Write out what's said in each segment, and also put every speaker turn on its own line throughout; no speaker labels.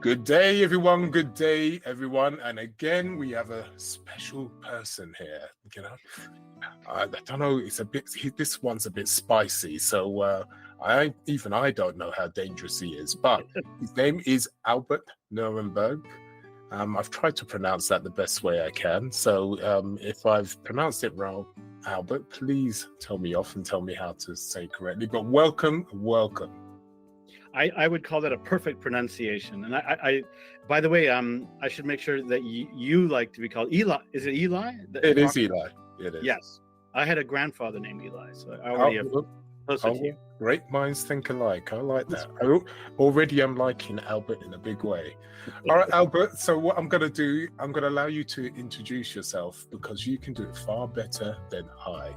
Good day, everyone. Good day, everyone. And again, we have a special person here. You know, I don't know. It's a bit. This one's a bit spicy. So I don't know how dangerous he is. But his name is Albert Nurenberg. I've tried to pronounce that the best way I can. So if I've pronounced it wrong, Albert, please tell me off and tell me how to say correctly. But welcome.
I would call that a perfect pronunciation. And I by the way, I should make sure that you like to be called Eli. Is it Eli?
It is Eli. It is.
Yes. I had a grandfather named Eli, so I already have closer to you.
Great minds think alike. I like that. Already I'm liking Albert in a big way. All right, Albert. So what I'm going to do, I'm going to allow you to introduce yourself because you can do it far better than I.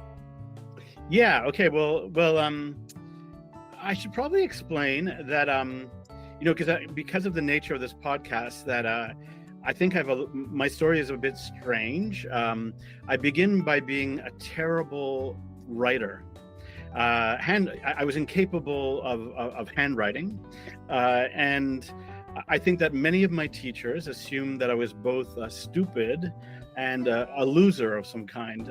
Yeah. Okay. Well. I should probably explain that, because of the nature of this podcast, that I think my story is a bit strange. I begin by being a terrible writer. I was incapable of handwriting, and I think that many of my teachers assumed that I was both stupid and a loser of some kind,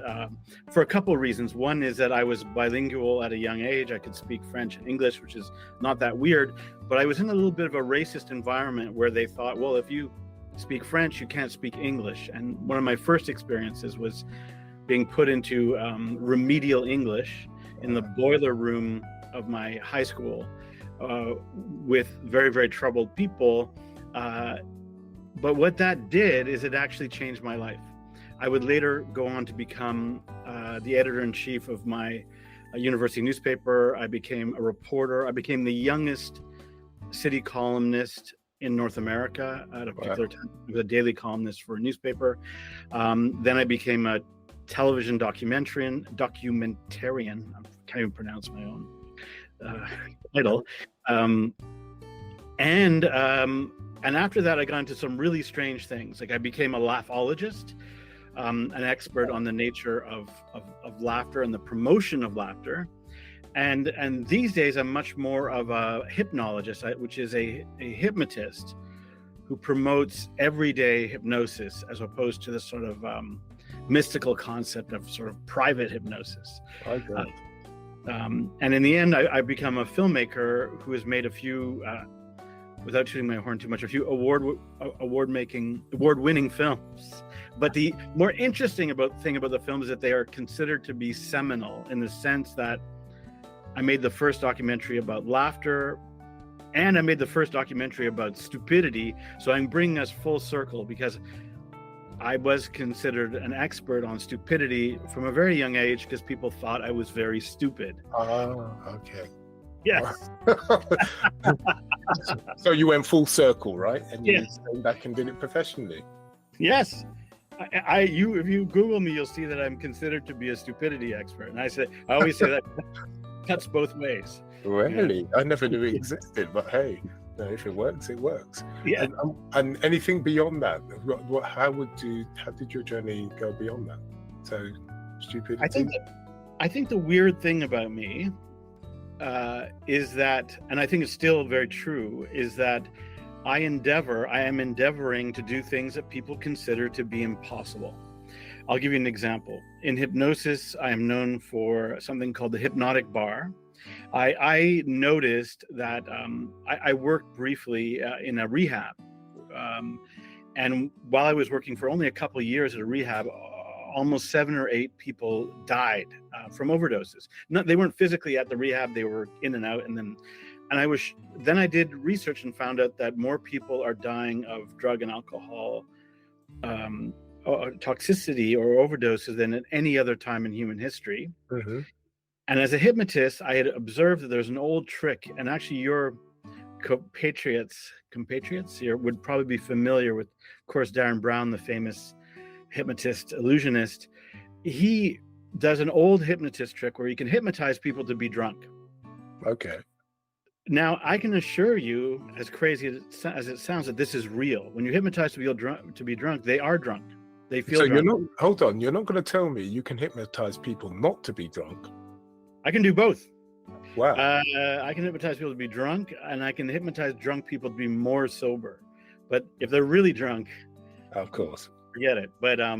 for a couple of reasons. One is that I was bilingual at a young age. I could speak French and English, which is not that weird, but I was in a little bit of a racist environment where they thought, well, if you speak French, you can't speak English. And one of my first experiences was being put into remedial English in the boiler room of my high school with very, very troubled people. But what that did is it actually changed my life. I would later go on to become the editor-in-chief of my university newspaper. I became a reporter. I became the youngest city columnist in North America at a particular time. I was a daily columnist for a newspaper. Then I became a television documentarian. I can't even pronounce my own title. And after that, I got into some really strange things. Like I became a laughologist, an expert on the nature of laughter and the promotion of laughter. And these days, I'm much more of a hypnologist, which is a hypnotist who promotes everyday hypnosis as opposed to this sort of mystical concept of sort of private hypnosis.
Okay.
And in the end, I become a filmmaker who has made a few, without tooting my horn too much, a few award-winning films. But the more interesting thing about the film is that they are considered to be seminal in the sense that I made the first documentary about laughter, and I made the first documentary about stupidity. So I'm bringing us full circle because I was considered an expert on stupidity from a very young age because people thought I was very stupid.
Oh, okay.
Yes.
So you went full circle, right? And you
Yes.
came back and did it professionally.
Yes. If you Google me, you'll see that I'm considered to be a stupidity expert. And I always say that cuts both ways.
Really? Yeah. I never knew it existed, but hey, if it works, it works.
Yeah.
And anything beyond that? How did your journey go beyond that? So stupidity.
I think the weird thing about me is that, and I think it's still very true, is that I am endeavoring to do things that people consider to be impossible. I'll give you an example. In hypnosis, I am known for something called the Hypnotic Bar. I noticed that I worked briefly in a rehab. And while I was working for only a couple of years at a rehab, almost 7 or 8 people died from overdoses. They weren't physically at the rehab; they were in and out. Then I did research and found out that more people are dying of drug and alcohol toxicity or overdoses than at any other time in human history.
Mm-hmm.
And as a hypnotist, I had observed that there's an old trick, and actually your compatriots here would probably be familiar with, of course, Darren Brown, the famous hypnotist, illusionist. He does an old hypnotist trick where you can hypnotize people to be drunk.
Okay.
Now, I can assure you, as crazy as it sounds, that this is real. When you hypnotize to be drunk, they are drunk. They feel drunk.
Hold on, you're not going to tell me you can hypnotize people not to be drunk?
I can do both.
Wow.
I can hypnotize people to be drunk, and I can hypnotize drunk people to be more sober. But if they're really drunk,
Of course.
forget it. But I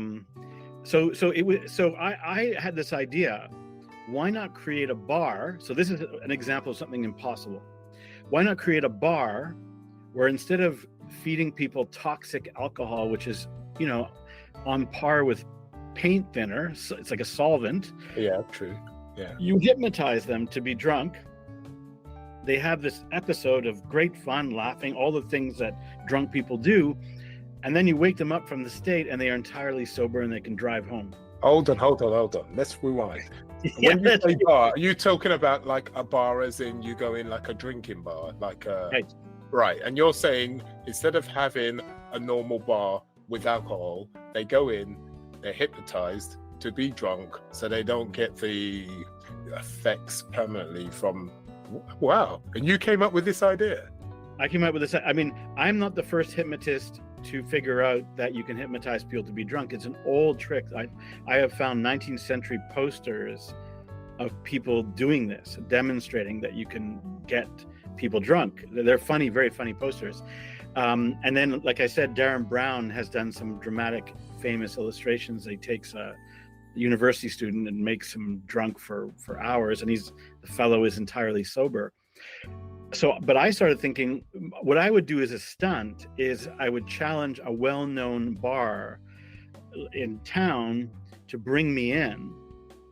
had this idea. Why not create a bar? So this is an example of something impossible. Why not create a bar where instead of feeding people toxic alcohol, which is, on par with paint thinner, so it's like a solvent.
Yeah, true. Yeah.
You hypnotize them to be drunk. They have this episode of great fun, laughing, all the things that drunk people do. And then you wake them up from the state and they are entirely sober and they can drive home.
Hold on. Let's rewind.
Yeah,
When you say bar, are you talking about like a bar as in you go in like a drinking bar?
Right.
Right. And you're saying instead of having a normal bar with alcohol, they go in, they're hypnotized to be drunk so they don't get the effects permanently from... Wow. And you came up with this idea?
I came up with this. I mean, I'm not the first hypnotist to figure out that you can hypnotize people to be drunk. It's an old trick. I have found 19th century posters of people doing this, demonstrating that you can get people drunk. They're funny, very funny posters. And then, like I said, Darren Brown has done some dramatic, famous illustrations. He takes a university student and makes him drunk for hours, and the fellow is entirely sober. But I started thinking, what I would do as a stunt is I would challenge a well-known bar in town to bring me in.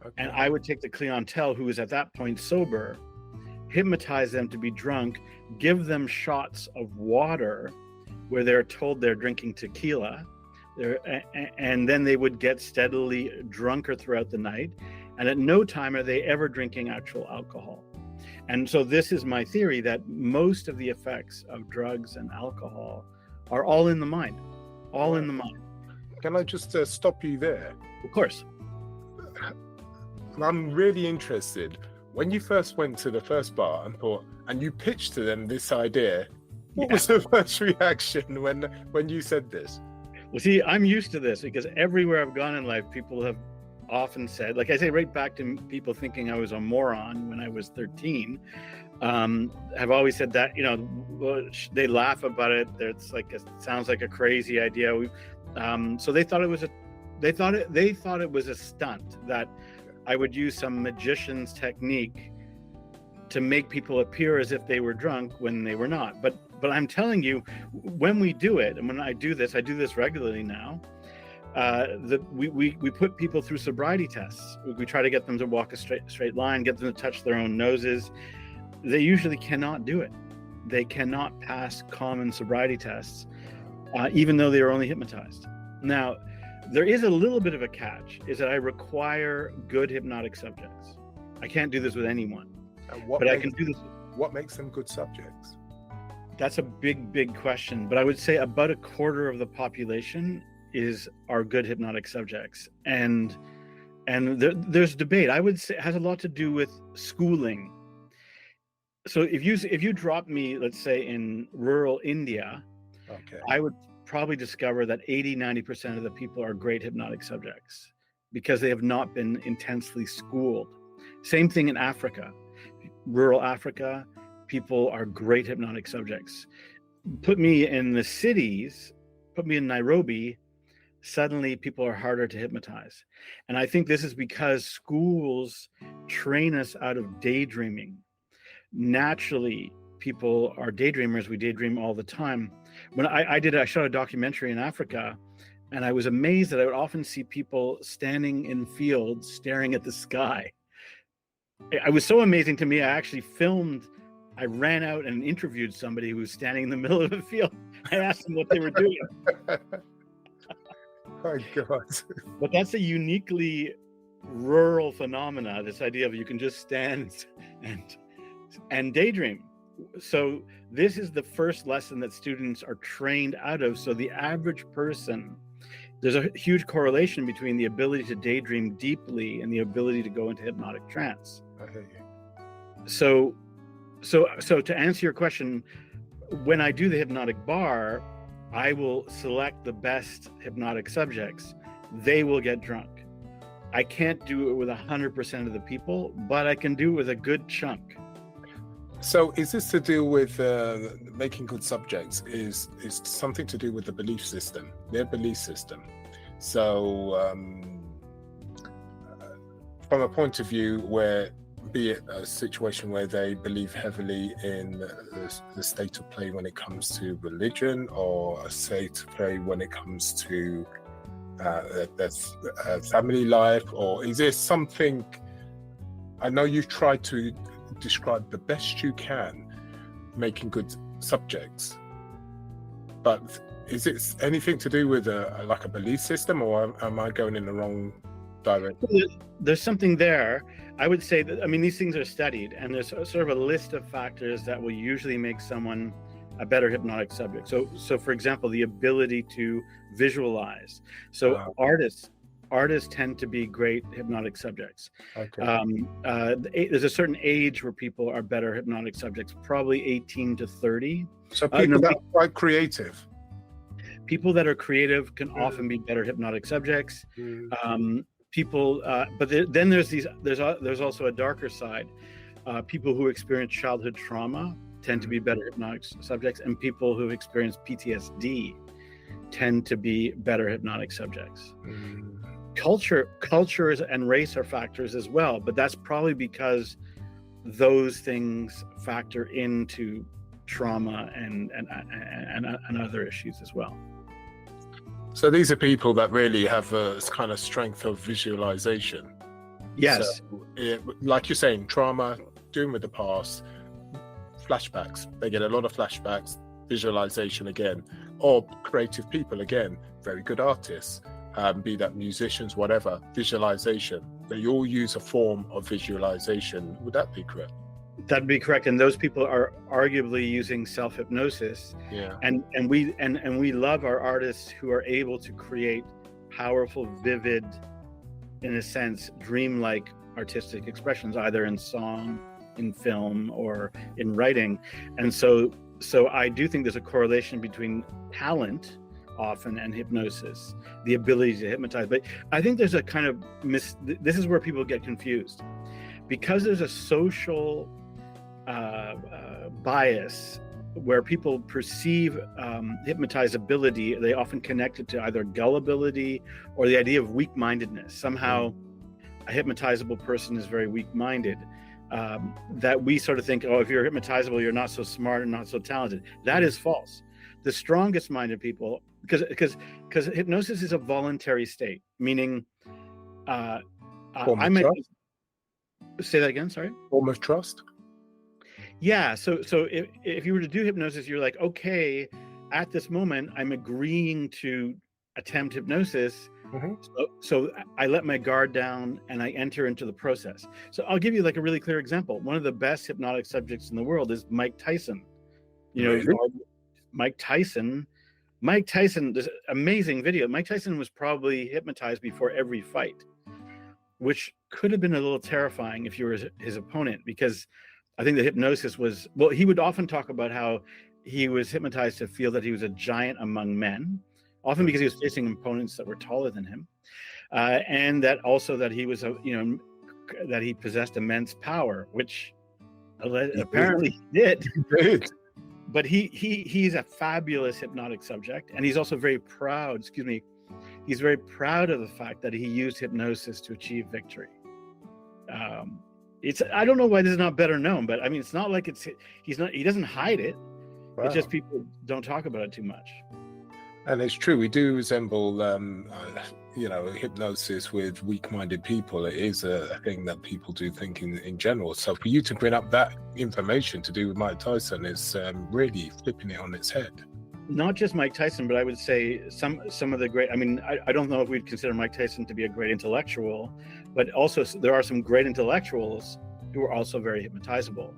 Okay. And I would take the clientele who was at that point sober, hypnotize them to be drunk, give them shots of water where they're told they're drinking tequila, and then they would get steadily drunker throughout the night. And at no time are they ever drinking actual alcohol. And so this is my theory, that most of the effects of drugs and alcohol are all in the mind, all in the mind.
Can I just stop you there?
Of course.
I'm really interested. When you first went to the first bar and you pitched to them this idea, what was the first reaction when you said this?
Well, see, I'm used to this because everywhere I've gone in life, people have often said, like I say, right back to people thinking I was a moron when I was 13, have always said that, they laugh about it. It's like, it sounds like a crazy idea. So they thought it was a stunt, that I would use some magician's technique to make people appear as if they were drunk when they were not. But I'm telling you, when we do it, and when I do this regularly now, we put people through sobriety tests. We try to get them to walk a straight line, get them to touch their own noses. They usually cannot do it. They cannot pass common sobriety tests, even though they are only hypnotized. Now, there is a little bit of a catch, is that I require good hypnotic subjects. I can't do this with anyone, I can do this.
What makes them good subjects?
That's a big question. But I would say about a quarter of the population are good hypnotic subjects, and there's debate. I would say it has a lot to do with schooling. So if you drop me, let's say, in rural India, okay, I would probably discover that 80-90% of the people are great hypnotic subjects because they have not been intensely schooled. Same thing in Africa, rural Africa, people are great hypnotic subjects. Put me in the cities, put me in Nairobi, suddenly people are harder to hypnotize. And I think this is because schools train us out of daydreaming. Naturally, people are daydreamers. We daydream all the time. When I shot a documentary in Africa, and I was amazed that I would often see people standing in fields staring at the sky. It was so amazing to me. I ran out and interviewed somebody who was standing in the middle of a field. I asked them what they were doing.
My God.
But that's a uniquely rural phenomena, this idea of you can just stand and daydream. So this is the first lesson that students are trained out of. So the average person, there's a huge correlation between the ability to daydream deeply and the ability to go into hypnotic trance.
I hear you.
So to answer your question, when I do the hypnotic bar, I will select the best hypnotic subjects. They will get drunk. I can't do it with 100% of the people, but I can do it with a good chunk.
So is this to do with making good subjects? Is something to do with the belief system, their belief system? So from a point of view where, be it a situation where they believe heavily in the state of play when it comes to religion, or a state of play when it comes to their family life, or is there something? I know you've tried to describe the best you can making good subjects, but is it anything to do with like a belief system, or am I going in the wrong direction?
There's something there. I would say that, I mean, these things are studied, and there's sort of a list of factors that will usually make someone a better hypnotic subject. So for example, the ability to visualize. So artists tend to be great hypnotic subjects.
Okay.
There's a certain age where people are better hypnotic subjects, probably 18 to 30.
So people that are quite creative.
People that are creative can often be better hypnotic subjects. But then there's also a darker side. People who experience childhood trauma tend to be better hypnotic subjects, and people who experience PTSD tend to be better hypnotic subjects. Cultures and race are factors as well, but that's probably because those things factor into trauma and other issues as well.
So these are people that really have a kind of strength of visualization.
Yes.
So, like you're saying, trauma, dealing with the past, flashbacks. They get a lot of flashbacks, visualization again, or creative people again, very good artists, be that musicians, whatever, visualization. They all use a form of visualization. Would that be correct?
That'd be correct, and those people are arguably using self-hypnosis.
Yeah.
And we love our artists who are able to create powerful, vivid, in a sense, dreamlike artistic expressions, either in song, in film, or in writing. And so I do think there's a correlation between talent often and hypnosis, the ability to hypnotize. But I think there's a kind of this is where people get confused, because there's a social bias where people perceive hypnotizability. They often connect it to either gullibility or the idea of weak-mindedness. Somehow a hypnotizable person is very weak-minded. That we sort of think, oh, if you're hypnotizable, you're not so smart and not so talented. That is false. The strongest minded people, because hypnosis is a voluntary state, meaning I might say that again. Sorry.
Form of trust.
Yeah. So if you were to do hypnosis, you're like, okay, at this moment, I'm agreeing to attempt hypnosis. So I let my guard down and I enter into the process. So I'll give you like a really clear example. One of the best hypnotic subjects in the world is Mike Tyson. Mike Tyson, there's amazing video. Mike Tyson was probably hypnotized before every fight, which could have been a little terrifying if you were his opponent, because I think the hypnosis was, well, he would often talk about how he was hypnotized to feel that he was a giant among men, often because he was facing opponents that were taller than him, and that also that he was that he possessed immense power, which apparently he did. But he's a fabulous hypnotic subject, and he's also very proud. He's very proud of the fact that he used hypnosis to achieve victory. I don't know why this is not better known, but I mean, it's not like he doesn't hide it. Wow. It's just people don't talk about it too much.
And it's true, we do resemble, hypnosis with weak-minded people. It is a thing that people do think in general. So for you to bring up that information to do with Mike Tyson is really flipping it on its head.
Not just Mike Tyson, but I would say some of the great, I mean, I don't know if we'd consider Mike Tyson to be a great intellectual, but also there are some great intellectuals who are also very hypnotizable.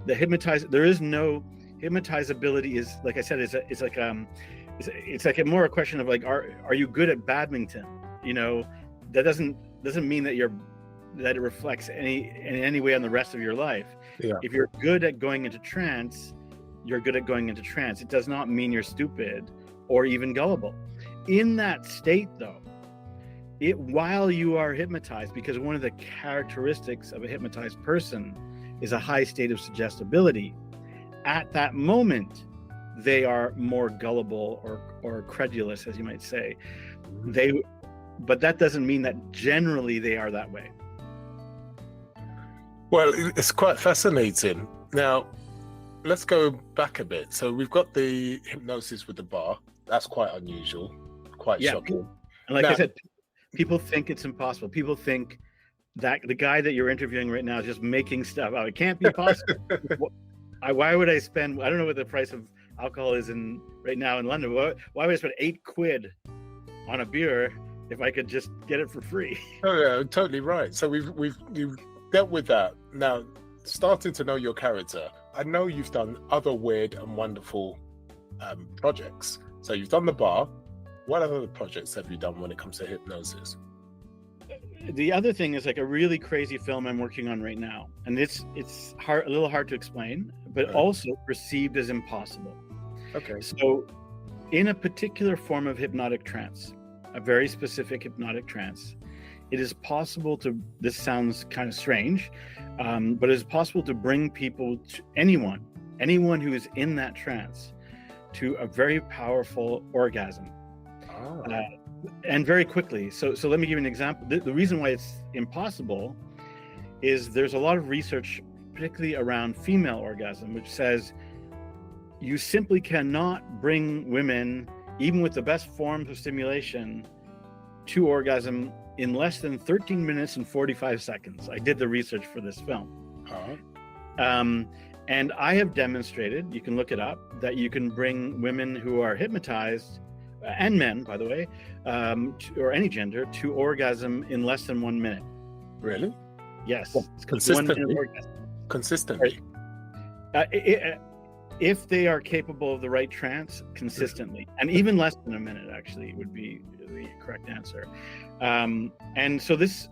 There is no hypnotizability is, like I said, it's like more a question of like, are you good at badminton? That doesn't mean that it reflects in any way on the rest of your life. Yeah. If you're good at going into trance, you're good at going into trance. It does not mean you're stupid or even gullible. In that state, though, while you are hypnotized, because one of the characteristics of a hypnotized person is a high state of suggestibility. At that moment, they are more gullible or credulous, as you might say. But that doesn't mean that generally they are that way.
Well, it's quite fascinating. Now, let's go back a bit. So we've got the hypnosis with the bar. That's quite unusual, quite shocking.
And like I said, people think it's impossible. People think that the guy that you're interviewing right now is just making stuff out. It can't be possible. Why would I spend, I don't know what the price of alcohol is right now in London. Why would I spend £8 on a beer if I could just get it for free?
Oh yeah, totally right. So we've dealt with that. Now, starting to know your character, I know you've done other weird and wonderful projects. So you've done the bar. What other projects have you done when it comes to hypnosis?
The other thing is like a really crazy film I'm working on right now, and it's hard, a little hard to explain, but also perceived as impossible.
Okay.
So in a particular form of hypnotic trance, a very specific hypnotic trance, it is possible to, this sounds kind of strange, but it is possible to bring people, to anyone who is in that trance, to a very powerful orgasm. And very quickly. So let me give you an example. The reason why it's impossible is there's a lot of research, particularly around female orgasm, which says you simply cannot bring women, even with the best forms of stimulation, to orgasm in less than 13 minutes and 45 seconds. I did the research for this film. And I have demonstrated, you can look it up, that you can bring women who are hypnotized, and men, by the way, or any gender, to orgasm in less than 1 minute.
Really?
Yes.
Well, consistently. Consistently.
If they are capable of the right trance, consistently, and even less than a minute, actually, would be the correct answer. And so this,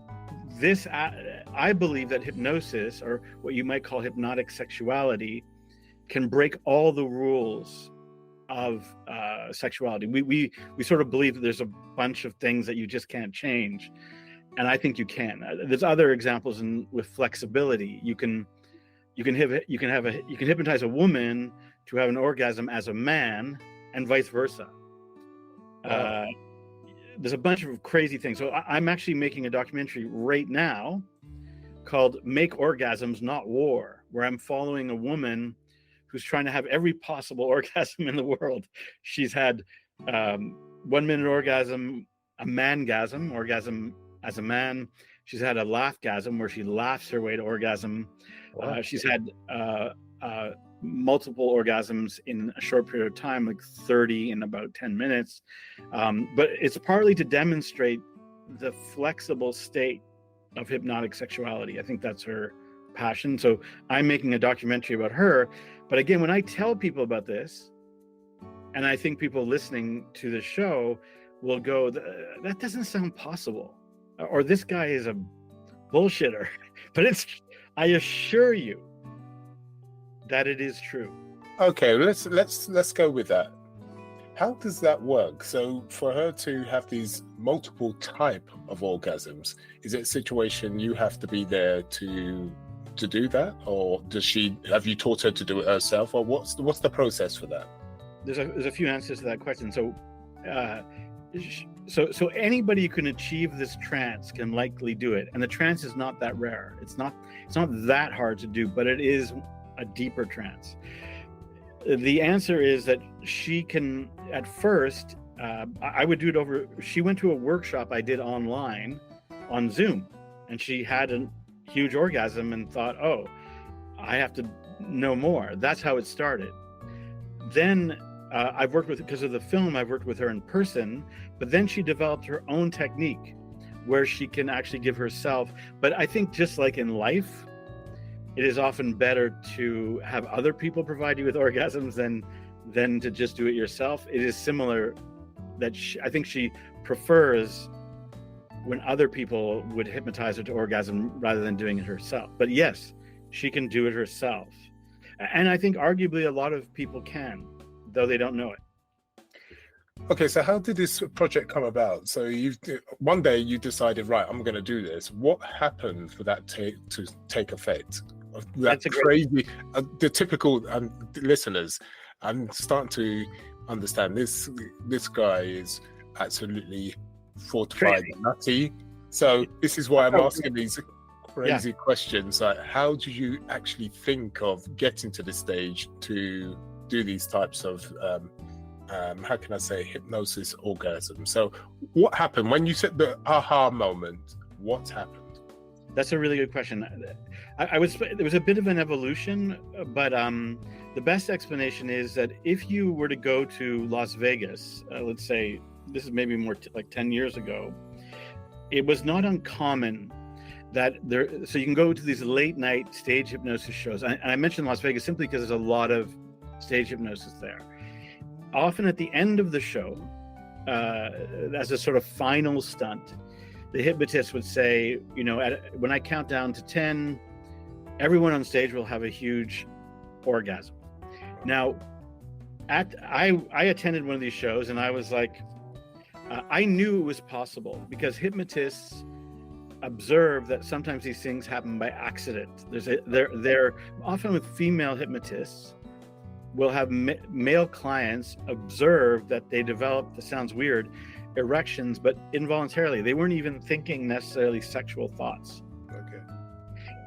I believe that hypnosis, or what you might call hypnotic sexuality, can break all the rules of sexuality. We sort of believe that there's a bunch of things that you just can't change, and I think you can. There's other examples with flexibility. You can hypnotize a woman to have an orgasm as a man, and vice versa. There's a bunch of crazy things. So I'm actually making a documentary right now called "Make Orgasms, Not War," where I'm following a woman who's trying to have every possible orgasm in the world. She's had 1 minute orgasm, a mangasm, orgasm as a man. She's had a laughgasm where she laughs her way to orgasm. Wow. She's had multiple orgasms in a short period of time, like 30 in about 10 minutes. But it's partly to demonstrate the flexible state of hypnotic sexuality. I think that's her passion. So I'm making a documentary about her. But again, when I tell people about this, and I think people listening to the show will go, that doesn't sound possible, or this guy is a bullshitter. But I assure you that it is true. Okay,
let's go with that. How does that work? So for her to have these multiple type of orgasms, is it a situation you have to be there to do that, or have you taught her to do it herself, or what's the process for that?
There's a few answers to that question. So so anybody who can achieve this trance can likely do it, and the trance is not that rare. It's not that hard to do, but it is a deeper trance. The answer is that she can, at first, I would do it over, she went to a workshop I did online on Zoom, and she had a huge orgasm and thought, oh, I have to know more. That's how it started. Then I've worked with, because of the film, I've worked with her in person, but then she developed her own technique where she can actually give herself, but I think just like in life, it is often better to have other people provide you with orgasms than to just do it yourself. It is similar that I think she prefers when other people would hypnotize her to orgasm rather than doing it herself. But yes, she can do it herself. And I think arguably a lot of people can, though they don't know it.
Okay, so how did this project come about? So one day you decided, right, I'm going to do this. What happened for that to take effect? That
That's a
crazy, the typical listeners. I'm starting to understand this. This guy is absolutely fortified
Crazy.
and nutty. So this is why I'm
Oh,
asking these crazy questions. Like, how do you actually think of getting to the stage to do these types of how can I say, hypnosis orgasm? So what happened when you said the aha moment? What happened?
That's a really good question. There was a bit of an evolution, but the best explanation is that if you were to go to Las Vegas, let's say this is maybe more like 10 years ago, it was not uncommon that so you can go to these late night stage hypnosis shows. And I mentioned Las Vegas simply because there's a lot of stage hypnosis there. Often at the end of the show, as a sort of final stunt, the hypnotist would say, when I count down to 10, everyone on stage will have a huge orgasm. Now, I attended one of these shows, and I was like, I knew it was possible because hypnotists observe that sometimes these things happen by accident. They're often with female hypnotists will have male clients observe that they develop, this sounds weird, erections, but involuntarily. They weren't even thinking necessarily sexual thoughts.
Okay.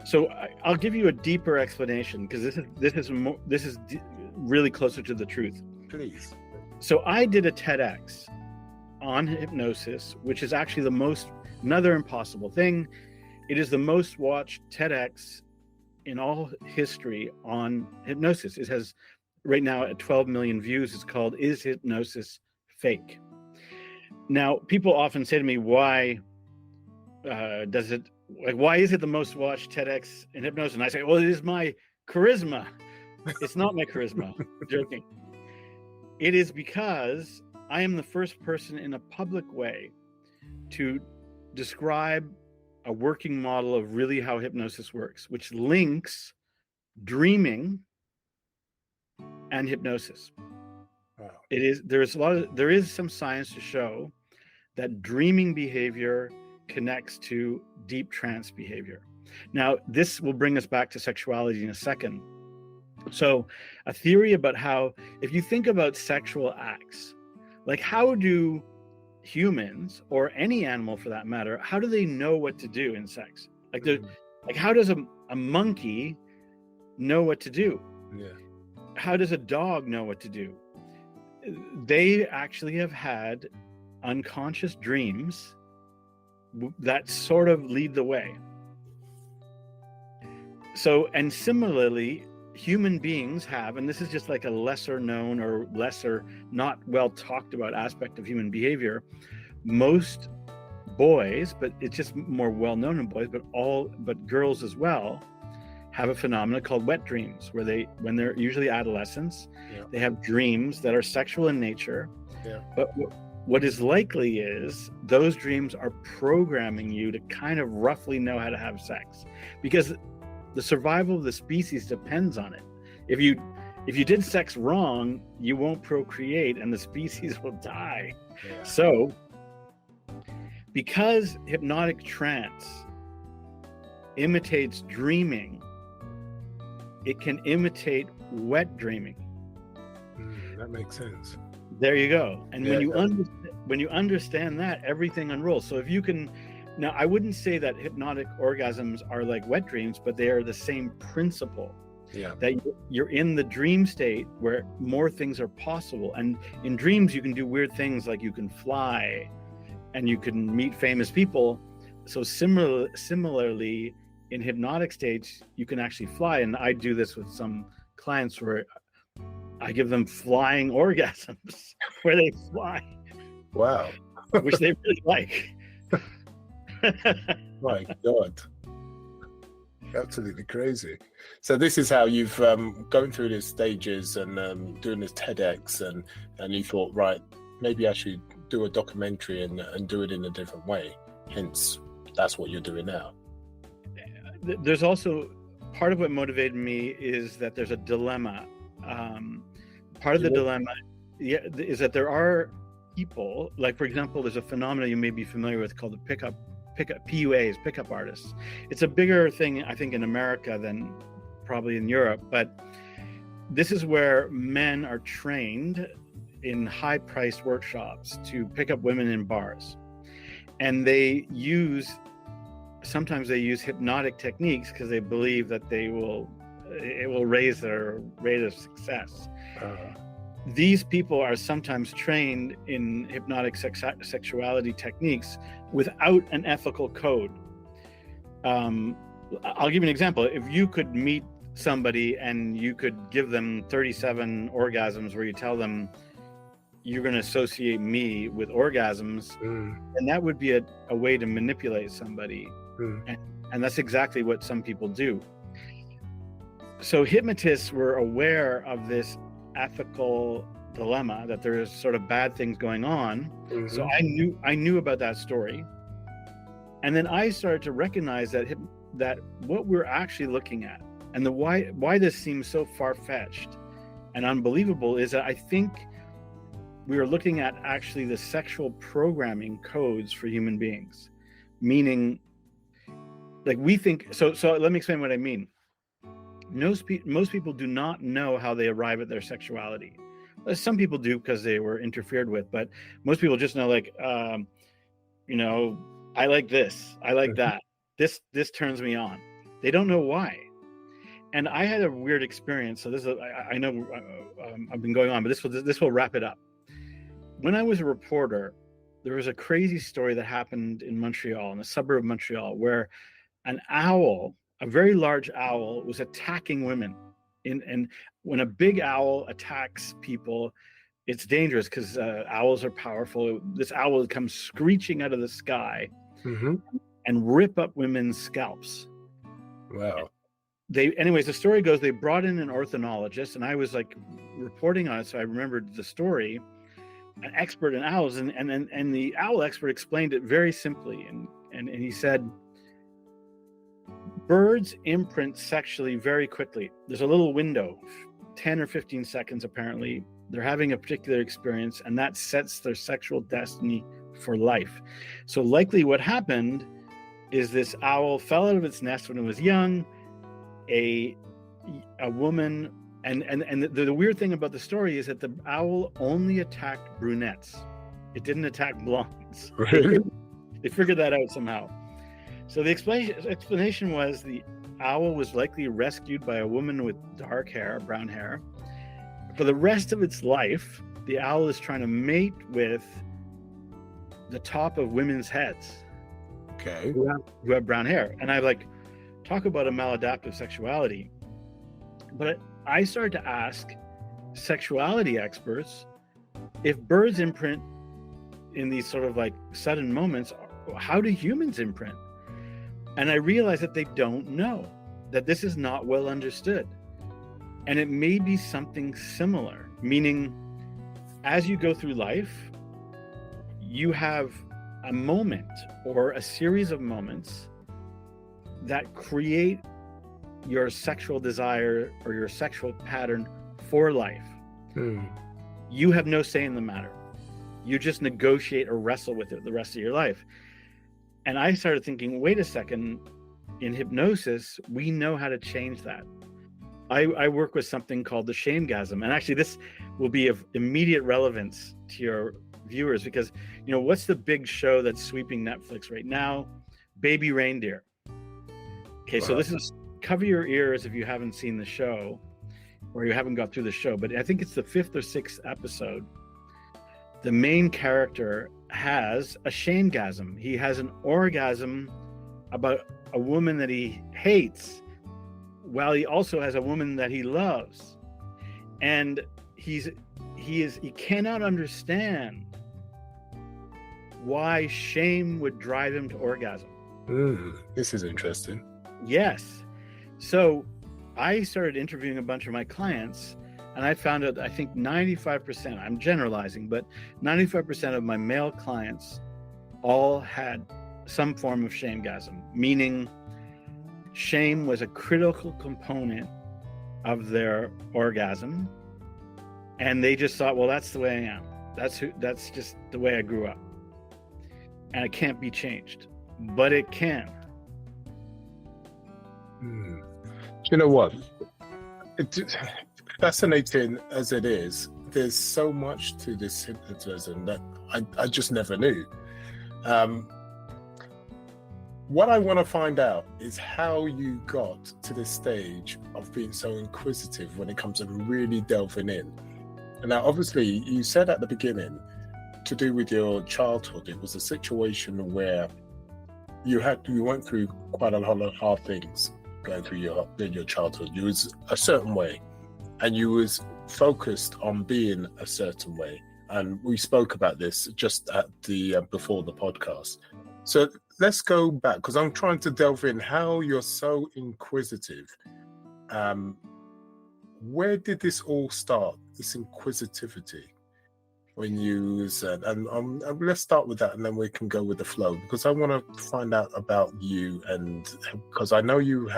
So I'll give you a deeper explanation because this is really closer to the truth.
Please.
So I did a TEDx on hypnosis, which is actually another impossible thing. It is the most watched TEDx in all history on hypnosis. It has right now at 12 million views. It's called "Is Hypnosis Fake?" Now, people often say to me, why is it the most watched TEDx in hypnosis? And I say, well, it is my charisma. It's not my charisma. Joking. It is because I am the first person in a public way to describe a working model of really how hypnosis works, which links dreaming and hypnosis.
Wow.
There is some science to show that dreaming behavior connects to deep trance behavior. Now, this will bring us back to sexuality in a second. So, a theory about how, if you think about sexual acts, like how do humans, or any animal for that matter, how do they know what to do in sex? Like how does a monkey know what to do?
Yeah. How
does a dog know what to do? They actually have had unconscious dreams that sort of lead the way. So, and similarly, human beings have, and this is just like a lesser known or lesser not well talked about aspect of human behavior. Most boys, but it's just more well known in boys, but girls as well, have a phenomena called wet dreams, where when they're usually adolescents, they have dreams that are sexual in nature.
Yeah.
But what is likely is those dreams are programming you to kind of roughly know how to have sex, because the survival of the species depends on it. If you did sex wrong, you won't procreate and the species will die. Yeah. So, because hypnotic trance imitates dreaming, it can imitate wet dreaming.
That makes sense.
There you go. And when you understand that, everything unrolls. So if you can, now I wouldn't say that hypnotic orgasms are like wet dreams, but they are the same principle.
Yeah.
That you're in the dream state where more things are possible. And in dreams, you can do weird things, like you can fly and you can meet famous people. So similarly, in hypnotic states, you can actually fly. And I do this with some clients where I give them flying orgasms where they fly.
Wow.
Which they really like.
My God. Absolutely crazy. So this is how you've going through these stages and doing this TEDx, and you thought, right, maybe I should do a documentary and do it in a different way. Hence, that's what you're doing now.
There's also part of what motivated me is that there's a dilemma. Part of the dilemma is that there are people, like, for example, there's a phenomenon you may be familiar with called the pickup PUAs, pickup artists. It's a bigger thing, I think, in America than probably in Europe, but this is where men are trained in high-priced workshops to pick up women in bars. And sometimes they use hypnotic techniques because they believe that it will raise their rate of success. These people are sometimes trained in hypnotic sexuality techniques without an ethical code. I'll give you an example. If you could meet somebody and you could give them 37 orgasms where you tell them you're going to associate me with orgasms, and that would be a way to manipulate somebody. And that's exactly what some people do. So hypnotists were aware of this ethical dilemma, that there's sort of bad things going on. So I knew about that story. And then I started to recognize that what we're actually looking at, and why this seems so far-fetched and unbelievable, is that I think we are looking at actually the sexual programming codes for human beings. Meaning, like, we think, so let me explain what I mean. Most people do not know how they arrive at their sexuality. Some people do because they were interfered with, but most people just know, like, I like this, I like that. This turns me on. They don't know why. And I had a weird experience. So this is, I know I've been going on, but this will wrap it up. When I was a reporter, there was a crazy story that happened in Montreal, in a suburb of Montreal, where an owl, a very large owl, was attacking women. And when a big owl attacks people, it's dangerous because owls are powerful. This owl would come screeching out of the sky and rip up women's scalps.
Wow.
Anyways, the story goes, they brought in an ornithologist, and I was like reporting on it, so I remembered the story. An expert in owls, and the owl expert explained it very simply, and he said, birds imprint sexually very quickly. There's a little window, 10 or 15 seconds apparently. They're having a particular experience, and that sets their sexual destiny for life. So likely what happened is this owl fell out of its nest when it was young. A woman, and the weird thing about the story is that the owl only attacked brunettes. It didn't attack blondes.
Really?
They figured that out somehow. So the explanation was the owl was likely rescued by a woman with dark hair, brown hair. For the rest of its life, the owl is trying to mate with the top of women's heads.
Okay.
Who have brown hair. And I talk about a maladaptive sexuality. But I started to ask sexuality experts, if birds imprint in these sort of sudden moments, how do humans imprint? And I realized that they don't know, that this is not well understood. And it may be something similar, meaning as you go through life, you have a moment or a series of moments that create your sexual desire or your sexual pattern for life. You have no say in the matter. You just negotiate or wrestle with it the rest of your life. And I started thinking, wait a second, in hypnosis, we know how to change that. I work with something called the shamegasm. And actually, this will be of immediate relevance to your viewers because, what's the big show that's sweeping Netflix right now? Baby Reindeer. Okay, wow. So this is, cover your ears if you haven't seen the show or you haven't got through the show, but I think it's the 5th or 6th episode. The main character has a shamegasm. He has an orgasm about a woman that he hates, while he also has a woman that he loves. And he cannot understand why shame would drive him to orgasm.
This is interesting.
Yes. So I started interviewing a bunch of my clients, and I found out, I think 95%, I'm generalizing, but 95% of my male clients all had some form of shamegasm, meaning shame was a critical component of their orgasm. And they just thought, well, that's the way I am. That's just the way I grew up. And it can't be changed, but it can.
You know what? Fascinating as it is, there's so much to this hypnotism that I just never knew. What I want to find out is how you got to this stage of being so inquisitive when it comes to really delving in. And now, obviously, you said at the beginning, to do with your childhood, it was a situation where you went through quite a lot of hard things going through your childhood. You was a certain way, and you was focused on being a certain way. And we spoke about this just at the before the podcast. So let's go back, because I'm trying to delve in how you're so inquisitive. Where did this all start? This inquisitivity, when you was, and let's start with that, and then we can go with the flow, because I want to find out about you, and because I know you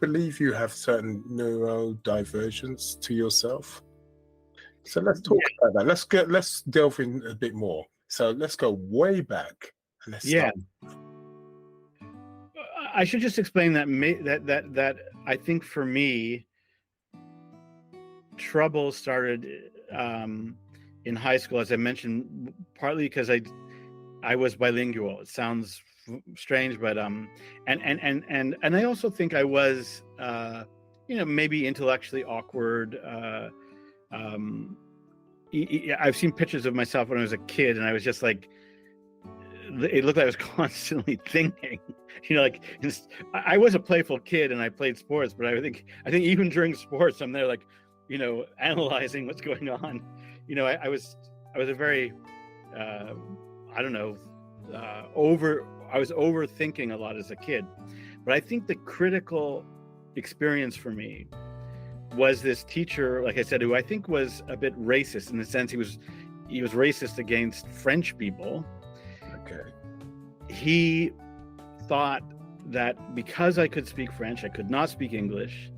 believe you have certain neurodivergence to yourself. So let's talk about that. Let's delve in a bit more. So let's go way back. And let's start.
I should just explain that I think for me, trouble started in high school, as I mentioned, partly because I was bilingual. It sounds strange, but and I also think I was maybe intellectually awkward. I've seen pictures of myself when I was a kid, and I was just like, it looked like I was constantly thinking, I was a playful kid and I played sports, but I think even during sports, I'm there like, analyzing what's going on. I was a very, I was overthinking a lot as a kid. But I think the critical experience for me was this teacher, like I said, who I think was a bit racist, in the sense he was racist against French people.
Okay.
He thought that because I could speak French, I could not speak English,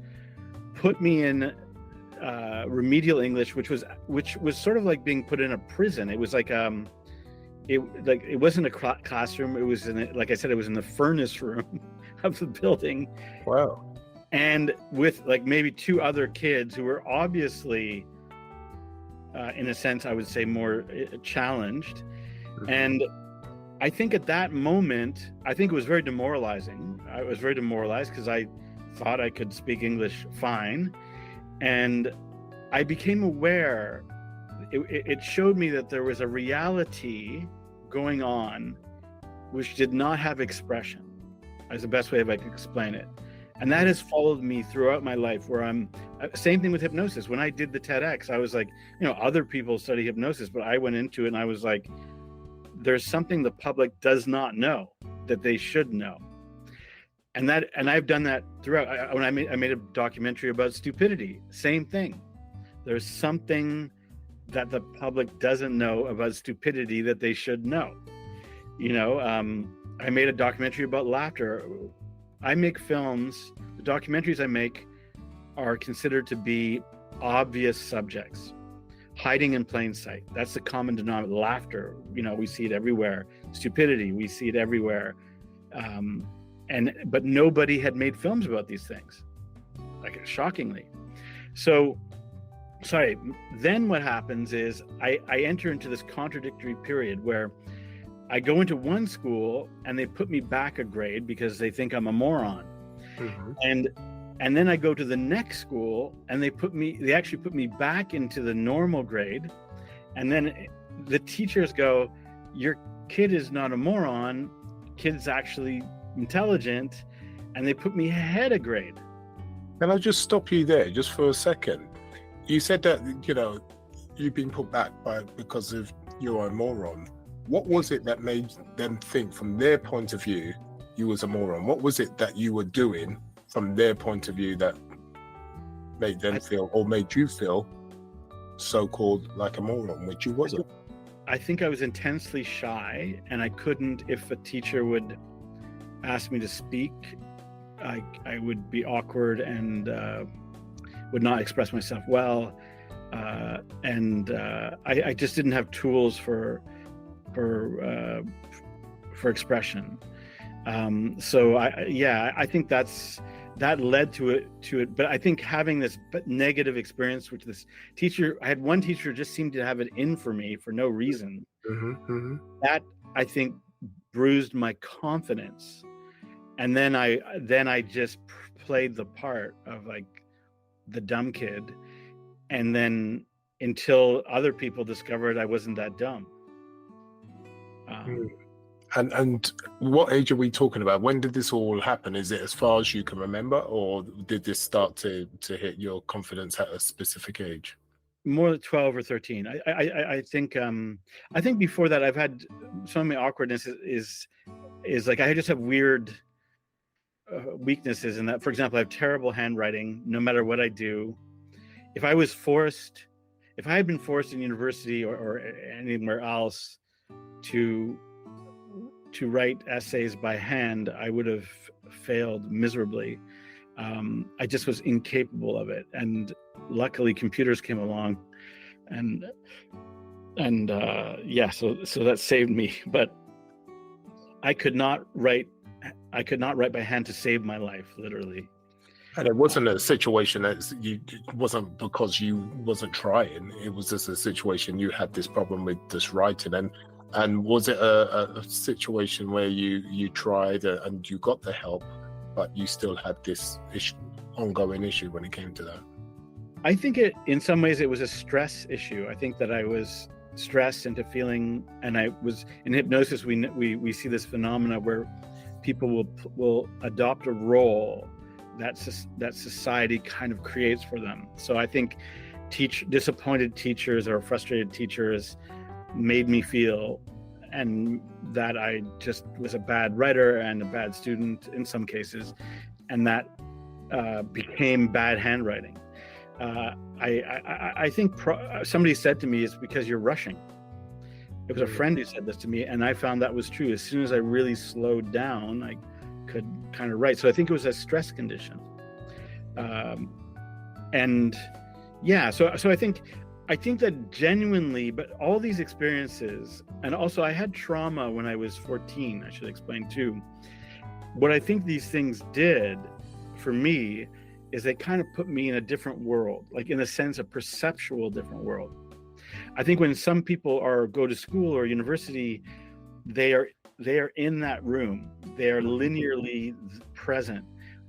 put me in remedial English, which was sort of like being put in a prison. It was like it wasn't a classroom. It was like I said, it was in the furnace room of the building.
Wow. And
with like maybe two other kids who were obviously, in a sense, I would say more challenged. Mm-hmm. And I think at that moment, I think it was very demoralizing. I was very demoralized because I thought I could speak English fine. And I became aware, it showed me that there was a reality going on which did not have expression, as the best way if I could explain it. And that has followed me throughout my life, where same thing with hypnosis. When I did the TEDx, I was like, other people study hypnosis, but I went into it and I was like, there's something the public does not know that they should know. And I've done that throughout. When I made a documentary about stupidity, same thing. There's something that the public doesn't know about stupidity that they should know. I made a documentary about laughter. I make films. The documentaries I make are considered to be obvious subjects, hiding in plain sight. That's the common denominator. Laughter, we see it everywhere. Stupidity, we see it everywhere. But nobody had made films about these things, like, shockingly. So, sorry. Then what happens is I enter into this contradictory period where I go into one school and they put me back a grade because they think I'm a moron. Mm-hmm. And then I go to the next school and they actually put me back into the normal grade. And then the teachers go, your kid is not a moron, kid's actually intelligent, and they put me ahead a grade.
Can I just stop you there just for a second? You said that, you've been put back because of you're a moron. What was it that made them think, from their point of view, you was a moron? What was it that you were doing from their point of view that made them feel, or made you feel, so-called like a moron, which you wasn't?
I think I was intensely shy, and I couldn't, if a teacher would ask me to speak, I would be awkward and would not express myself well. I just didn't have tools for expression. So I think that's that led to it. But I think having this negative experience with this teacher, I had one teacher just seemed to have it in for me for no reason. That, I think, bruised my confidence. And then I just played the part of like the dumb kid. And then until other people discovered I wasn't that dumb.
And what age are we talking about? When did this all happen? Is it as far as you can remember, or did this start to hit your confidence at a specific age?
More than 12 or 13. I think before that I've had some of my awkwardness is like I just have weird weaknesses in that. For example, I have terrible handwriting no matter what I do. If I had been forced in university or anywhere else to write essays by hand, I would have failed miserably. I just was incapable of it, and luckily computers came along, and so that saved me. But I could not write by hand to save my life, literally.
And it wasn't a situation that it wasn't because you wasn't trying. It was just a situation you had this problem with just writing. And was it a situation where you tried and you got the help, but you still had this ongoing issue when it came to that?
I think in some ways it was a stress issue. I think that I was stressed into feeling, and I was in hypnosis. We see this phenomena where people will adopt a role that society kind of creates for them. So I think disappointed teachers or frustrated teachers made me feel, and that I just was a bad writer and a bad student in some cases, and that became bad handwriting. I think somebody said to me, "It's because you're rushing." It was a friend who said this to me, and I found that was true. As soon as I really slowed down, I could kind of write. So I think it was a stress condition. And yeah, so I think that genuinely, but all these experiences, and also I had trauma when I was 14, I should explain too. What I think these things did for me is they kind of put me in a different world, like in a sense, a perceptual different world. I think when some people go to school or university, they are in that room, they are linearly present.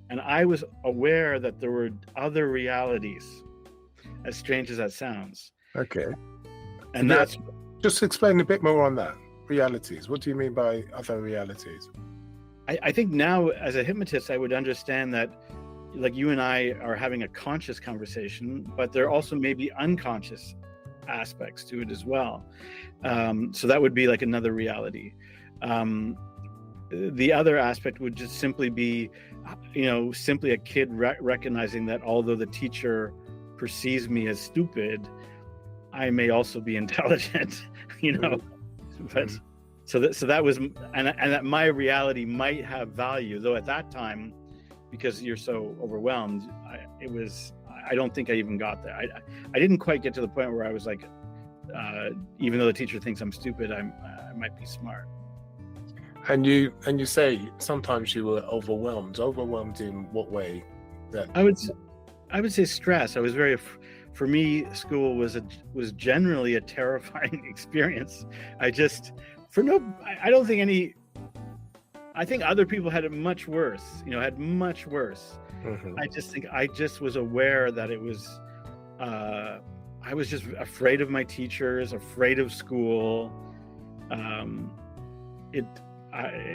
And I was aware that there were other realities, as strange as that sounds.
Okay.
And that's...
Just explain a bit more on that. Realities. What do you mean by other realities?
I think now, as a hypnotist, I would understand that, like, you and I are having a conscious conversation, but there also may be unconscious aspects to it as well. So that would be like another reality. The other aspect would just simply be, simply a kid recognizing that although the teacher perceives me as stupid, I may also be intelligent, But so that was, and that my reality might have value, though at that time, because you're so overwhelmed, I don't think I even got there. I didn't quite get to the point where I was like, even though the teacher thinks I'm stupid, I might be smart.
And you say sometimes you were overwhelmed. Overwhelmed in what way? That
I would say stress. I was for me, school was generally a terrifying experience. I don't think I think other people had it much worse, had much worse. Mm-hmm. I just think I just was aware that it was, I was just afraid of my teachers, afraid of school. It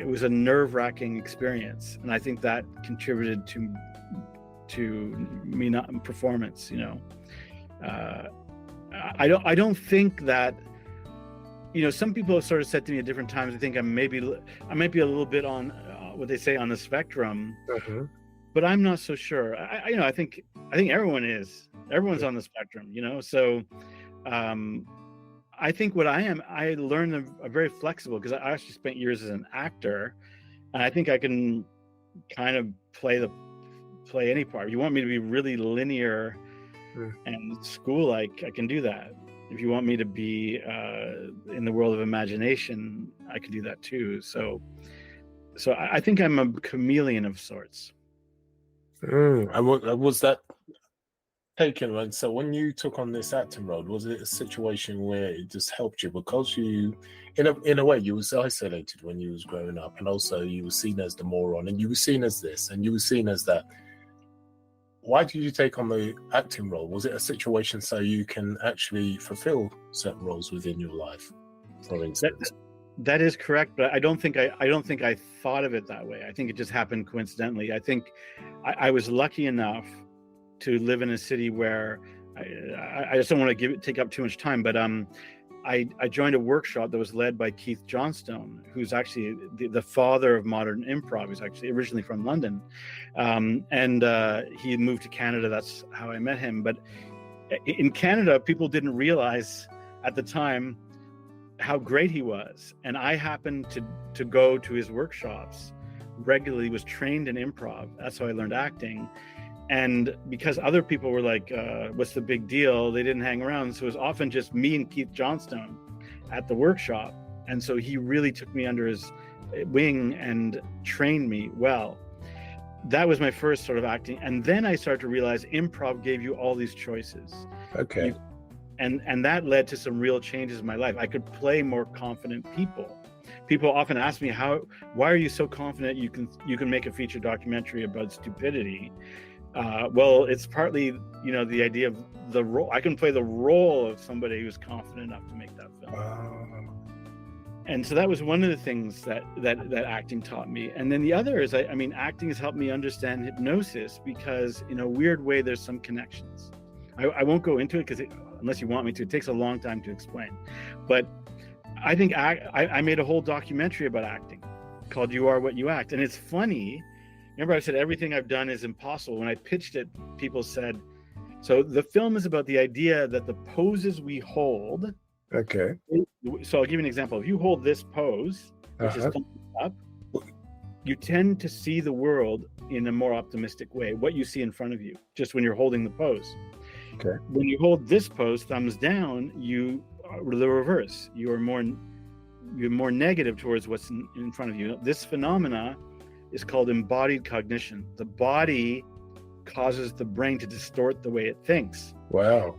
was a nerve-wracking experience, and I think that contributed to me not performance. I don't think that, some people have sort of said to me at different times, I think I might be a little bit on what they say on the spectrum, but I'm not so sure. I think everyone's on the spectrum, so I think what I learned I'm very flexible, because I actually spent years as an actor, and I think I can kind of play any part. If you want me to be really linear and school-like, I can do that. If you want me to be in the world of imagination, I can do that too. So I think I'm a chameleon of sorts.
And was that taken? And so when you took on this acting role, was it a situation where it just helped you because you, in a way, you was isolated when you was growing up, and also you were seen as the moron, and you were seen as this, and you were seen as that. Why did you take on the acting role? Was it a situation so you can actually fulfill certain roles within your life, for instance?
That is correct, but I don't think I thought of it that way. I think it just happened coincidentally. I think I was lucky enough to live in a city where I just don't want to take up too much time, but I joined a workshop that was led by Keith Johnstone, who's actually the father of modern improv. He's actually originally from London, and he moved to Canada. That's how I met him. But in Canada, people didn't realize at the time how great he was, and I happened to go to his workshops regularly. Was trained in improv. That's how I learned acting. And because other people were like, what's the big deal? They didn't hang around. So it was often just me and Keith Johnstone at the workshop. And so he really took me under his wing and trained me well. That was my first sort of acting. And then I started to realize improv gave you all these choices.
Okay.
And that led to some real changes in my life. I could play more confident people. People often ask me, why are you so confident you can make a feature documentary about stupidity? Well, it's partly, the idea of the role. I can play the role of somebody who's confident enough to make that film. And so that was one of the things that acting taught me. And then the other is, I mean, acting has helped me understand hypnosis because in a weird way, there's some connections. I won't go into it because unless you want me to, it takes a long time to explain. But I think I made a whole documentary about acting called You Are What You Act. And it's funny. Remember, I said everything I've done is impossible. When I pitched it, people said, so the film is about the idea that the poses we hold.
Okay.
So I'll give you an example. If you hold this pose, which is up, you tend to see the world in a more optimistic way, what you see in front of you, just when you're holding the pose.
Okay.
When you hold this pose, thumbs down, you are the reverse. You're more negative towards what's in front of you. This phenomena is called embodied cognition. The body causes the brain to distort the way it thinks.
Wow.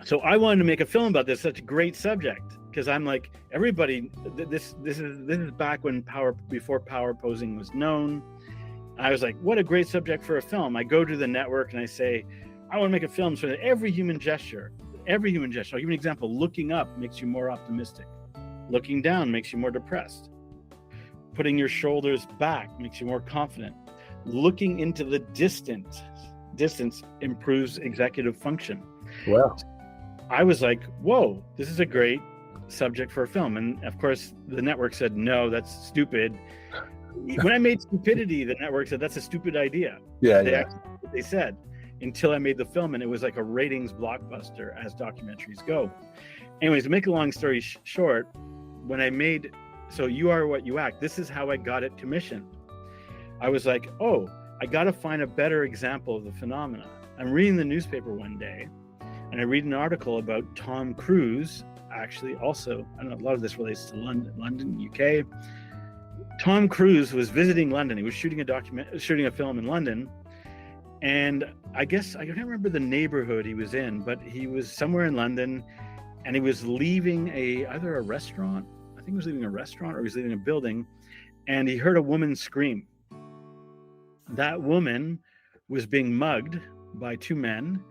So I wanted to make a film about this, such a great subject, because I'm like, everybody, this is back when before power posing was known. I was like, what a great subject for a film. I go to the network and I say, I want to make a film so that every human gesture, I'll give you an example. Looking up makes you more optimistic. Looking down makes you more depressed. Putting your shoulders back makes you more confident. Looking into the distance improves executive function.
Wow.
I was like, whoa, this is a great subject for a film. And of course, the network said, no, that's stupid. When I made Stupidity, the network said, that's a stupid idea. They said, until I made the film, and it was like a ratings blockbuster, as documentaries go. Anyways, to make a long story short, when I made So You Are What You Act, this is how I got it commissioned. I was like, oh, I got to find a better example of the phenomena. I'm reading the newspaper one day, and I read an article about Tom Cruise, actually also, I don't know, a lot of this relates to London, UK. Tom Cruise was visiting London. He was shooting a film in London. And I guess, I can't remember the neighborhood he was in, but he was somewhere in London, and he was leaving either a restaurant. I think he was leaving a restaurant or he was leaving a building, and he heard a woman scream. That woman was being mugged by two men.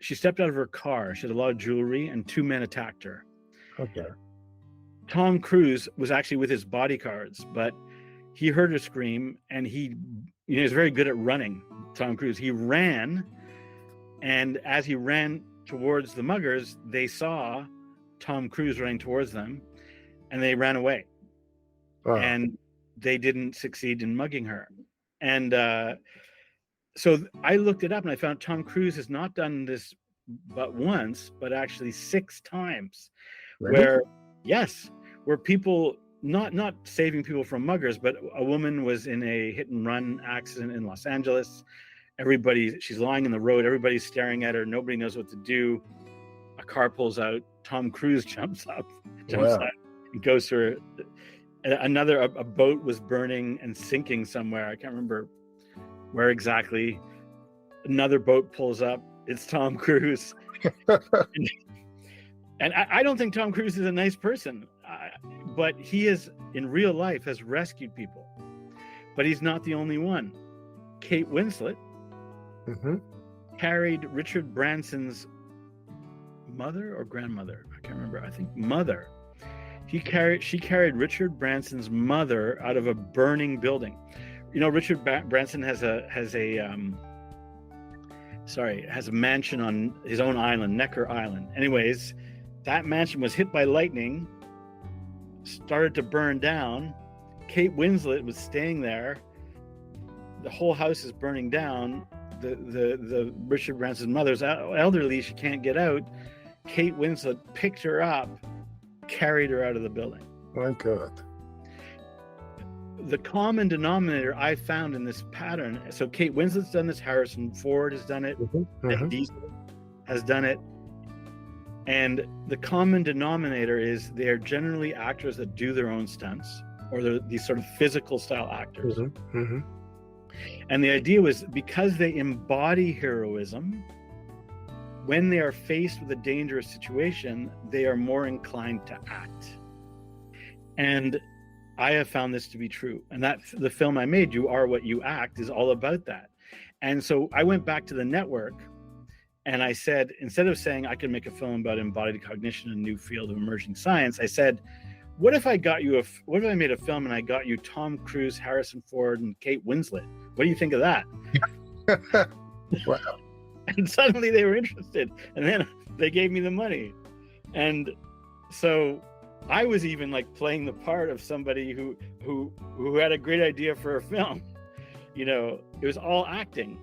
She stepped out of her car. She had a lot of jewelry, and two men attacked her.
Okay.
Tom Cruise was actually with his bodyguards, but he heard her scream, and he was very good at running. Tom Cruise, he ran, and as he ran towards the muggers, they saw Tom Cruise running towards them, and they ran away. Wow. And they didn't succeed in mugging her. And so I looked it up, and I found Tom Cruise has not done this but once, but actually 6 times. Really? Where people, not saving people from muggers, but a woman was in a hit and run accident in Los Angeles. She's lying in the road. Everybody's staring at her. Nobody knows what to do. A car pulls out. Tom Cruise jumps out and goes to her. A boat was burning and sinking somewhere. I can't remember where exactly another boat pulls up. It's Tom Cruise. And I don't think Tom Cruise is a nice person, but he is, in real life, has rescued people. But he's not the only one. Kate Winslet carried Richard Branson's mother or grandmother. I can't remember. I think mother. She carried Richard Branson's mother out of a burning building. You know, Richard Branson has a mansion on his own island, Necker Island. Anyways, that mansion was hit by lightning, started to burn down. Kate Winslet was staying there. The whole house is burning down. The Richard Branson's mother's elderly. She can't get out. Kate Winslet picked her up, carried her out of the building.
My God.
The common denominator I found in this pattern, so Kate Winslet's done this, Harrison Ford has done it, Diesel has done it, and the common denominator is they're generally actors that do their own stunts, or they're these sort of physical style actors. And the idea was, because they embody heroism, when they are faced with a dangerous situation, they are more inclined to act. And I have found this to be true. And that the film I made, You Are What You Act, is all about that. And so I went back to the network and I said, instead of saying I could make a film about embodied cognition, a new field of emerging science, I said, what if I made a film and I got you Tom Cruise, Harrison Ford, and Kate Winslet? What do you think of that?
Wow.
And suddenly they were interested, and then they gave me the money. And so I was even like playing the part of somebody who had a great idea for a film. You know, it was all acting.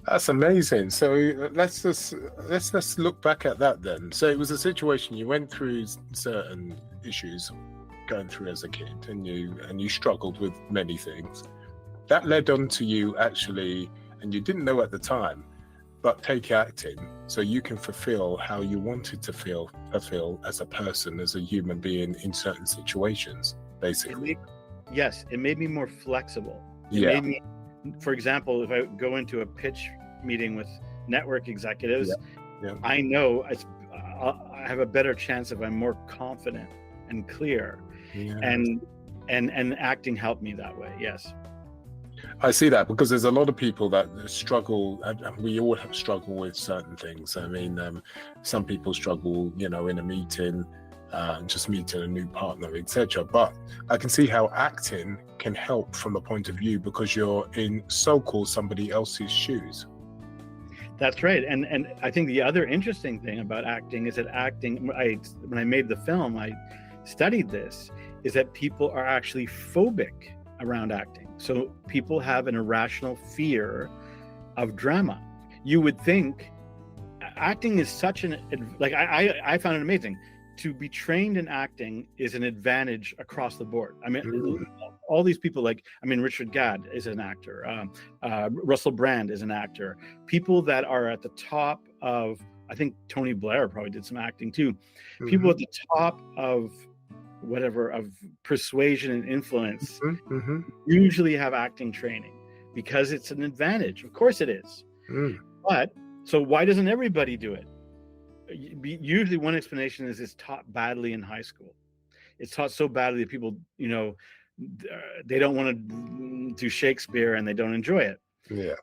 That's amazing. So let's just look back at that then. So it was a situation you went through certain issues going through as a kid, and you struggled with many things. That led on to you actually, and you didn't know at the time, but take acting so you can fulfill how you wanted to fulfill as a person, as a human being in certain situations, basically.
It made me more flexible. It made me, for example, if I go into a pitch meeting with network executives, I know I have a better chance if I'm more confident and clear. And acting helped me that way. Yes.
I see that, because there's a lot of people that struggle, and we all struggle with certain things. I mean, some people struggle, in a meeting, just meeting a new partner, etc. But I can see how acting can help from a point of view, because you're in so-called somebody else's shoes.
That's right. And I think the other interesting thing about acting is that when I made the film, I studied this, is that people are actually phobic around acting. So people have an irrational fear of drama. You would think acting is such I found it amazing. To be trained in acting is an advantage across the board. I mean, all these people, Richard Gadd is an actor. Russell Brand is an actor. People that are at the top of, I think Tony Blair probably did some acting too. People at the top of persuasion and influence usually have acting training, because it's an advantage. Of course it is. But so why doesn't everybody do it? Usually one explanation is it's taught badly in high school. It's taught so badly that people, they don't want to do Shakespeare and they don't enjoy it.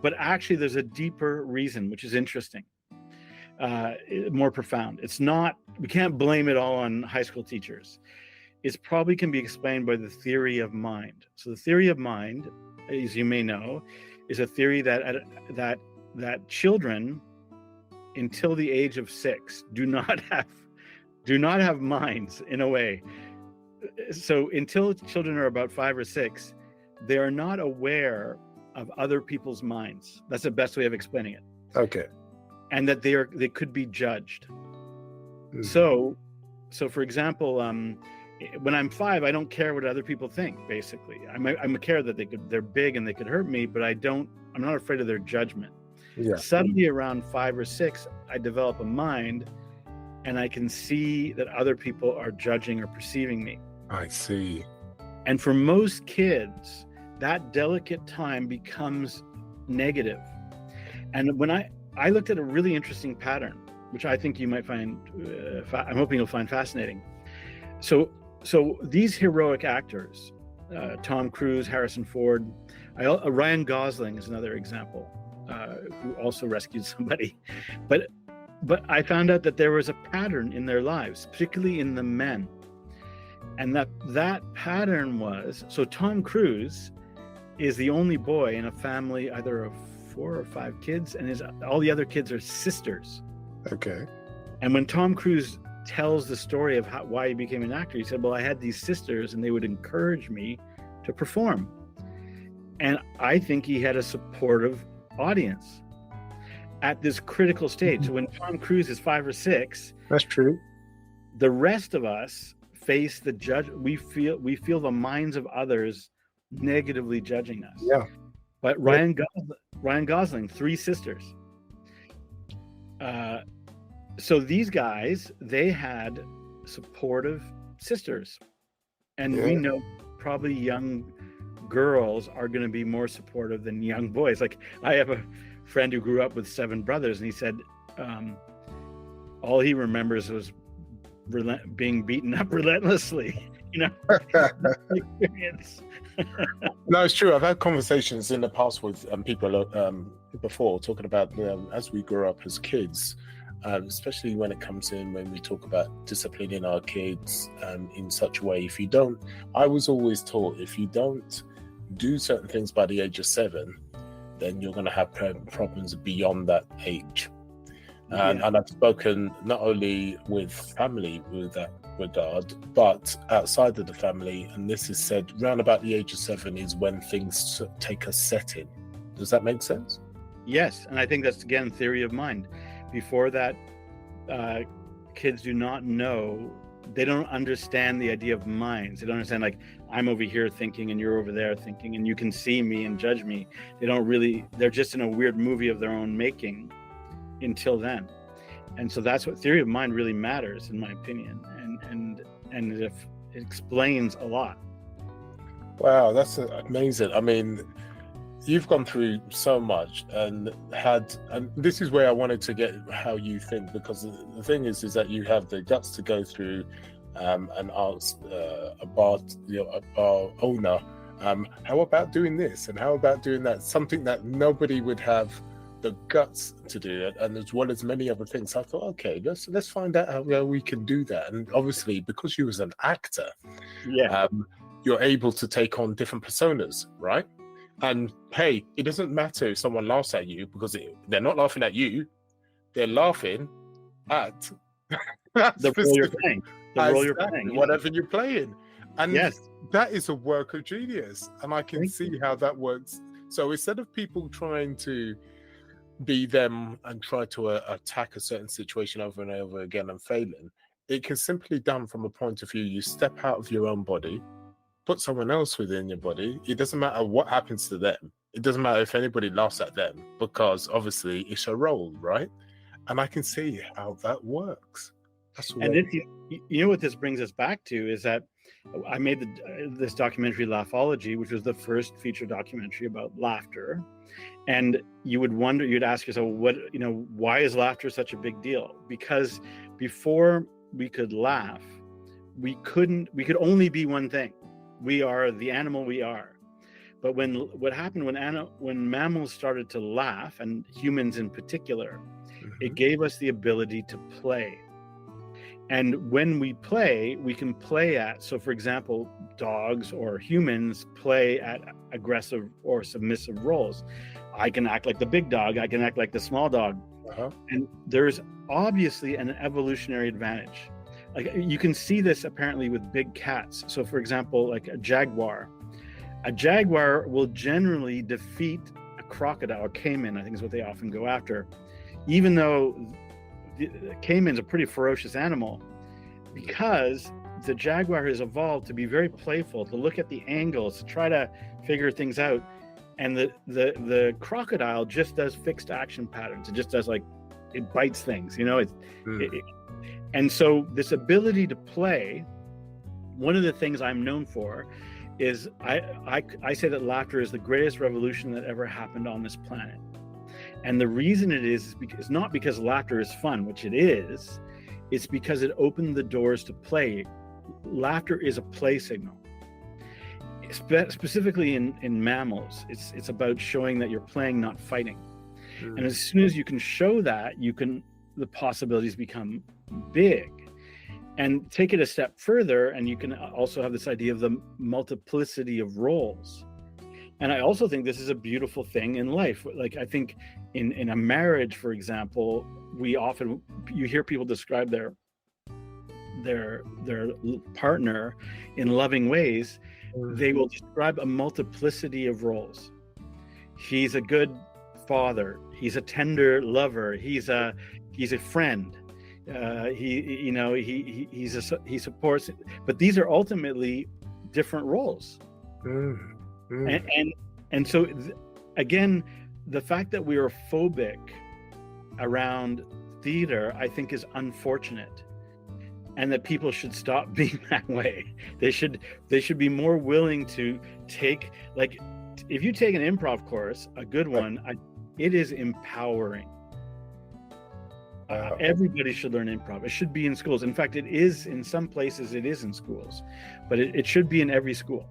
But actually there's a deeper reason, which is interesting, more profound. It's not, we can't blame it all on high school teachers. It probably can be explained by the theory of mind. So the theory of mind, as you may know, is a theory that children until the age of 6 do not have minds, in a way. So until children are about 5 or 6, they are not aware of other people's minds. That's the best way of explaining it.
Okay. And
that they could be judged. So for example, when I'm 5, I don't care what other people think. Basically, I'm care that they're big and they could hurt me, but I'm not afraid of their judgment. Suddenly around 5 or 6, I develop a mind, and I can see that other people are judging or perceiving me.
I see.
And for most kids, that delicate time becomes negative. And when I looked at a really interesting pattern, which I think you might find, I'm hoping you'll find fascinating. So these heroic actors, Tom Cruise, Harrison Ford, Ryan Gosling is another example, who also rescued somebody. But I found out that there was a pattern in their lives, particularly in the men. And that pattern was, so Tom Cruise is the only boy in a family either of 4 or 5 kids, and all the other kids are sisters.
Okay.
And when Tom Cruise tells the story of why he became an actor, he said, well, I had these sisters and they would encourage me to perform. And I think he had a supportive audience at this critical stage. So when Tom Cruise is 5 or 6,
that's true.
The rest of us face the judge. We feel the minds of others negatively judging us.
Yeah.
But Ryan Gosling, 3 sisters. So these guys, they had supportive sisters. And we know probably young girls are going to be more supportive than young boys. Like, I have a friend who grew up with 7 brothers, and he said all he remembers was being beaten up relentlessly. Experience.
No, it's true. I've had conversations in the past with people before, talking about as we grew up as kids, especially when it comes in when we talk about disciplining our kids in such a way. I was always taught, if you don't do certain things by the age of 7, then you're going to have problems beyond that age. And I've spoken not only with family with that regard, but outside of the family, and this is said round about the age of 7 is when things take a setting. Does that make sense?
Yes, and I think that's, again, theory of mind. Before that, kids do not know, they don't understand the idea of minds. They don't understand, like, I'm over here thinking and you're over there thinking, and you can see me and judge me. They're just in a weird movie of their own making until then. And so that's what theory of mind really matters, in my opinion, and it explains a lot.
Wow, that's amazing. I mean, you've gone through so much and this is where I wanted to get how you think, because the thing is that you have the guts to go through and ask a bar owner, how about doing this and how about doing that, something that nobody would have the guts to do it, and as well as many other things. I thought, okay, let's find out how we can do that. And obviously, because you was an actor, you're able to take on different personas, right? And hey, it doesn't matter if someone laughs at you, because they're not laughing at you, they're laughing at
the role you're playing.
Whatever you're playing. And
yes,
that is a work of genius, and I can see how that works. So instead of people trying to be them and try to attack a certain situation over and over again and failing, it can simply be done from a point of view. You step out of your own body, put someone else within your body. It doesn't matter what happens to them. It doesn't matter if anybody laughs at them, because obviously it's a role, right? And I can see how that works.
And you know what this brings us back to is that I made this documentary Laughology, which was the first feature documentary about laughter. And you'd ask yourself, why is laughter such a big deal? Because before we could laugh, we could only be one thing. We are the animal we are. But what happened when mammals started to laugh, and humans in particular, it gave us the ability to play. And when we play, we can play at, so for example, dogs or humans play at aggressive or submissive roles. I can act like the big dog, I can act like the small dog. And there's obviously an evolutionary advantage. Like, you can see this apparently with big cats. So for example, like a jaguar will generally defeat a crocodile, or caiman, I think is what they often go after, even though the caiman's a pretty ferocious animal, because the jaguar has evolved to be very playful, to look at the angles, to try to figure things out. And the crocodile just does fixed action patterns. It just does, like, it bites things, and so this ability to play, one of the things I'm known for is I say that laughter is the greatest revolution that ever happened on this planet. And the reason it is because, not because laughter is fun, which it is, it's because it opened the doors to play. Laughter is a play signal. Specifically in mammals, it's about showing that you're playing, not fighting. And as soon as you can show that, the possibilities become big. And take it a step further, and you can also have this idea of the multiplicity of roles. And I also think this is a beautiful thing in life. Like, I think in a marriage, for example, you hear people describe their partner in loving ways. They will describe a multiplicity of roles. He's a good father. He's a tender lover. He's a friend. He supports. But these are ultimately different roles. And so again, the fact that we are phobic around theater, I think, is unfortunate. And that people should stop being that way. They should be more willing to take, like, if you take an improv course, a good one, it is empowering. Everybody should learn improv. It should be in schools. In fact, it is in some places. It is in schools, but it should be in every school.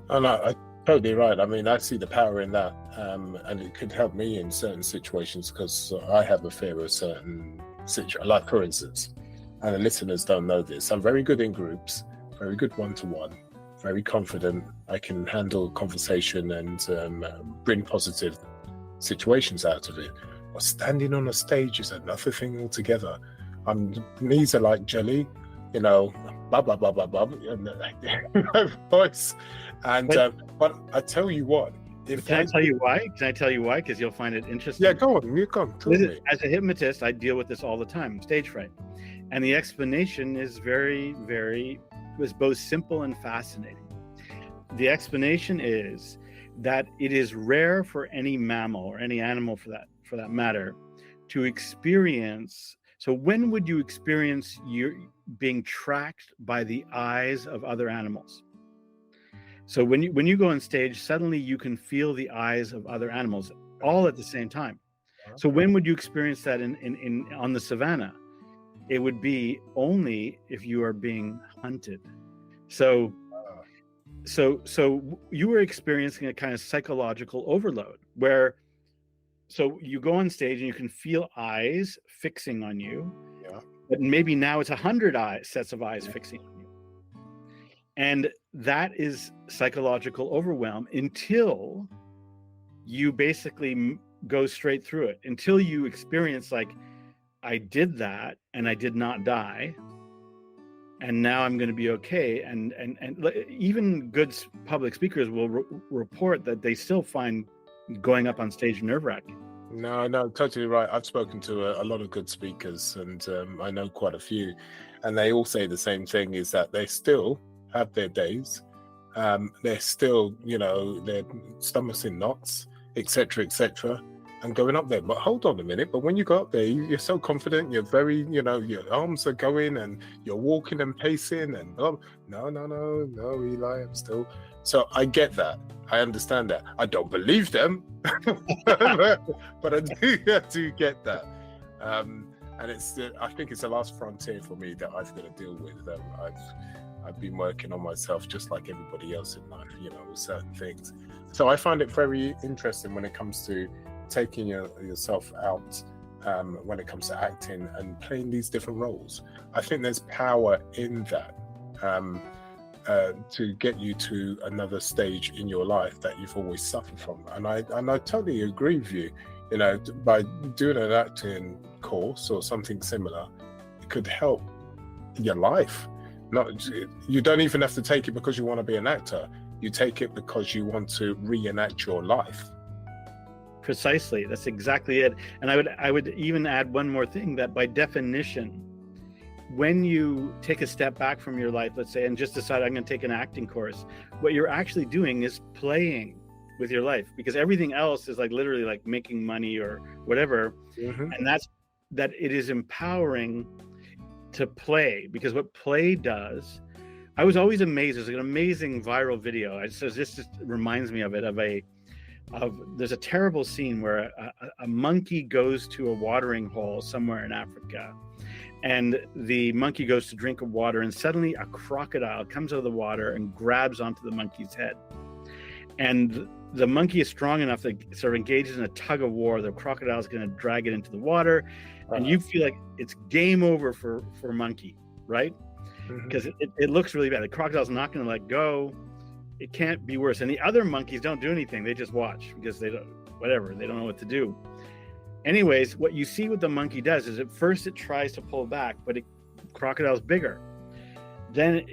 Oh no, I totally right. I mean, I see the power in that, and it could help me in certain situations because I have a fear of certain situations. Like, for instance, and the listeners don't know this, I'm very good in groups, very good one-to-one, very confident. I can handle conversation and bring positive situations out of it. But standing on a stage is another thing altogether. Knees are like jelly, blah, blah, blah, blah, blah, and my voice. And but I tell you what,
Can I tell you why? Because you'll find it interesting.
Yeah, go on. You go. Tell me.
As a hypnotist, I deal with this all the time, stage fright. And the explanation is was both simple and fascinating. The explanation is that it is rare for any mammal or any animal for that matter to experience. So when would you experience being tracked by the eyes of other animals? So when you go on stage, suddenly you can feel the eyes of other animals all at the same time. So when would you experience that on the savannah? It would be only if you are being hunted. So you were experiencing a kind of psychological overload where, so you go on stage and you can feel eyes fixing on you, but maybe now it's 100 sets of eyes fixing on you. And that is psychological overwhelm until you basically go straight through it, until you experience, like, I did that and I did not die, and now I'm going to be okay. And even good public speakers will report that they still find going up on stage nerve-wracking.
No, totally right. I've spoken to a lot of good speakers, and I know quite a few, and they all say the same thing, is that they still have their days. They're still, their stomachs in knots, etc., and going up there. But hold on a minute. But when you go up there, you're so confident. You're very, your arms are going and you're walking and pacing and no, Eli, I'm still. So I get that. I understand that. I don't believe them, but I do get that. And I think it's the last frontier for me that I've got to deal with. I've been working on myself just like everybody else in life, with certain things. So I find it very interesting when it comes to taking yourself out, when it comes to acting and playing these different roles. I think there's power in that, to get you to another stage in your life that you've always suffered from. And I totally agree with you. By doing an acting course or something similar, it could help your life. You don't even have to take it because you want to be an actor. You take it because you want to reenact your life.
Precisely. That's exactly it. And I would even add one more thing, that by definition, when you take a step back from your life, let's say, and just decide I'm going to take an acting course, what you're actually doing is playing with your life, because everything else is like literally like making money or whatever. And that it is empowering to play, because what play does, I was always amazed. There's an amazing viral video. So this just reminds me of it, there's a terrible scene where a monkey goes to a watering hole somewhere in Africa, and the monkey goes to drink water, and suddenly a crocodile comes out of the water and grabs onto the monkey's head. And the monkey is strong enough that it sort of engages in a tug of war. The crocodile is going to drag it into the water, and you feel like it's game over for monkey, right? Because it looks really bad. The crocodile's not going to let go. It can't be worse. And the other monkeys don't do anything. They just watch because they don't know what to do. Anyways, what you see what the monkey does is at first it tries to pull back, but crocodile's bigger. Then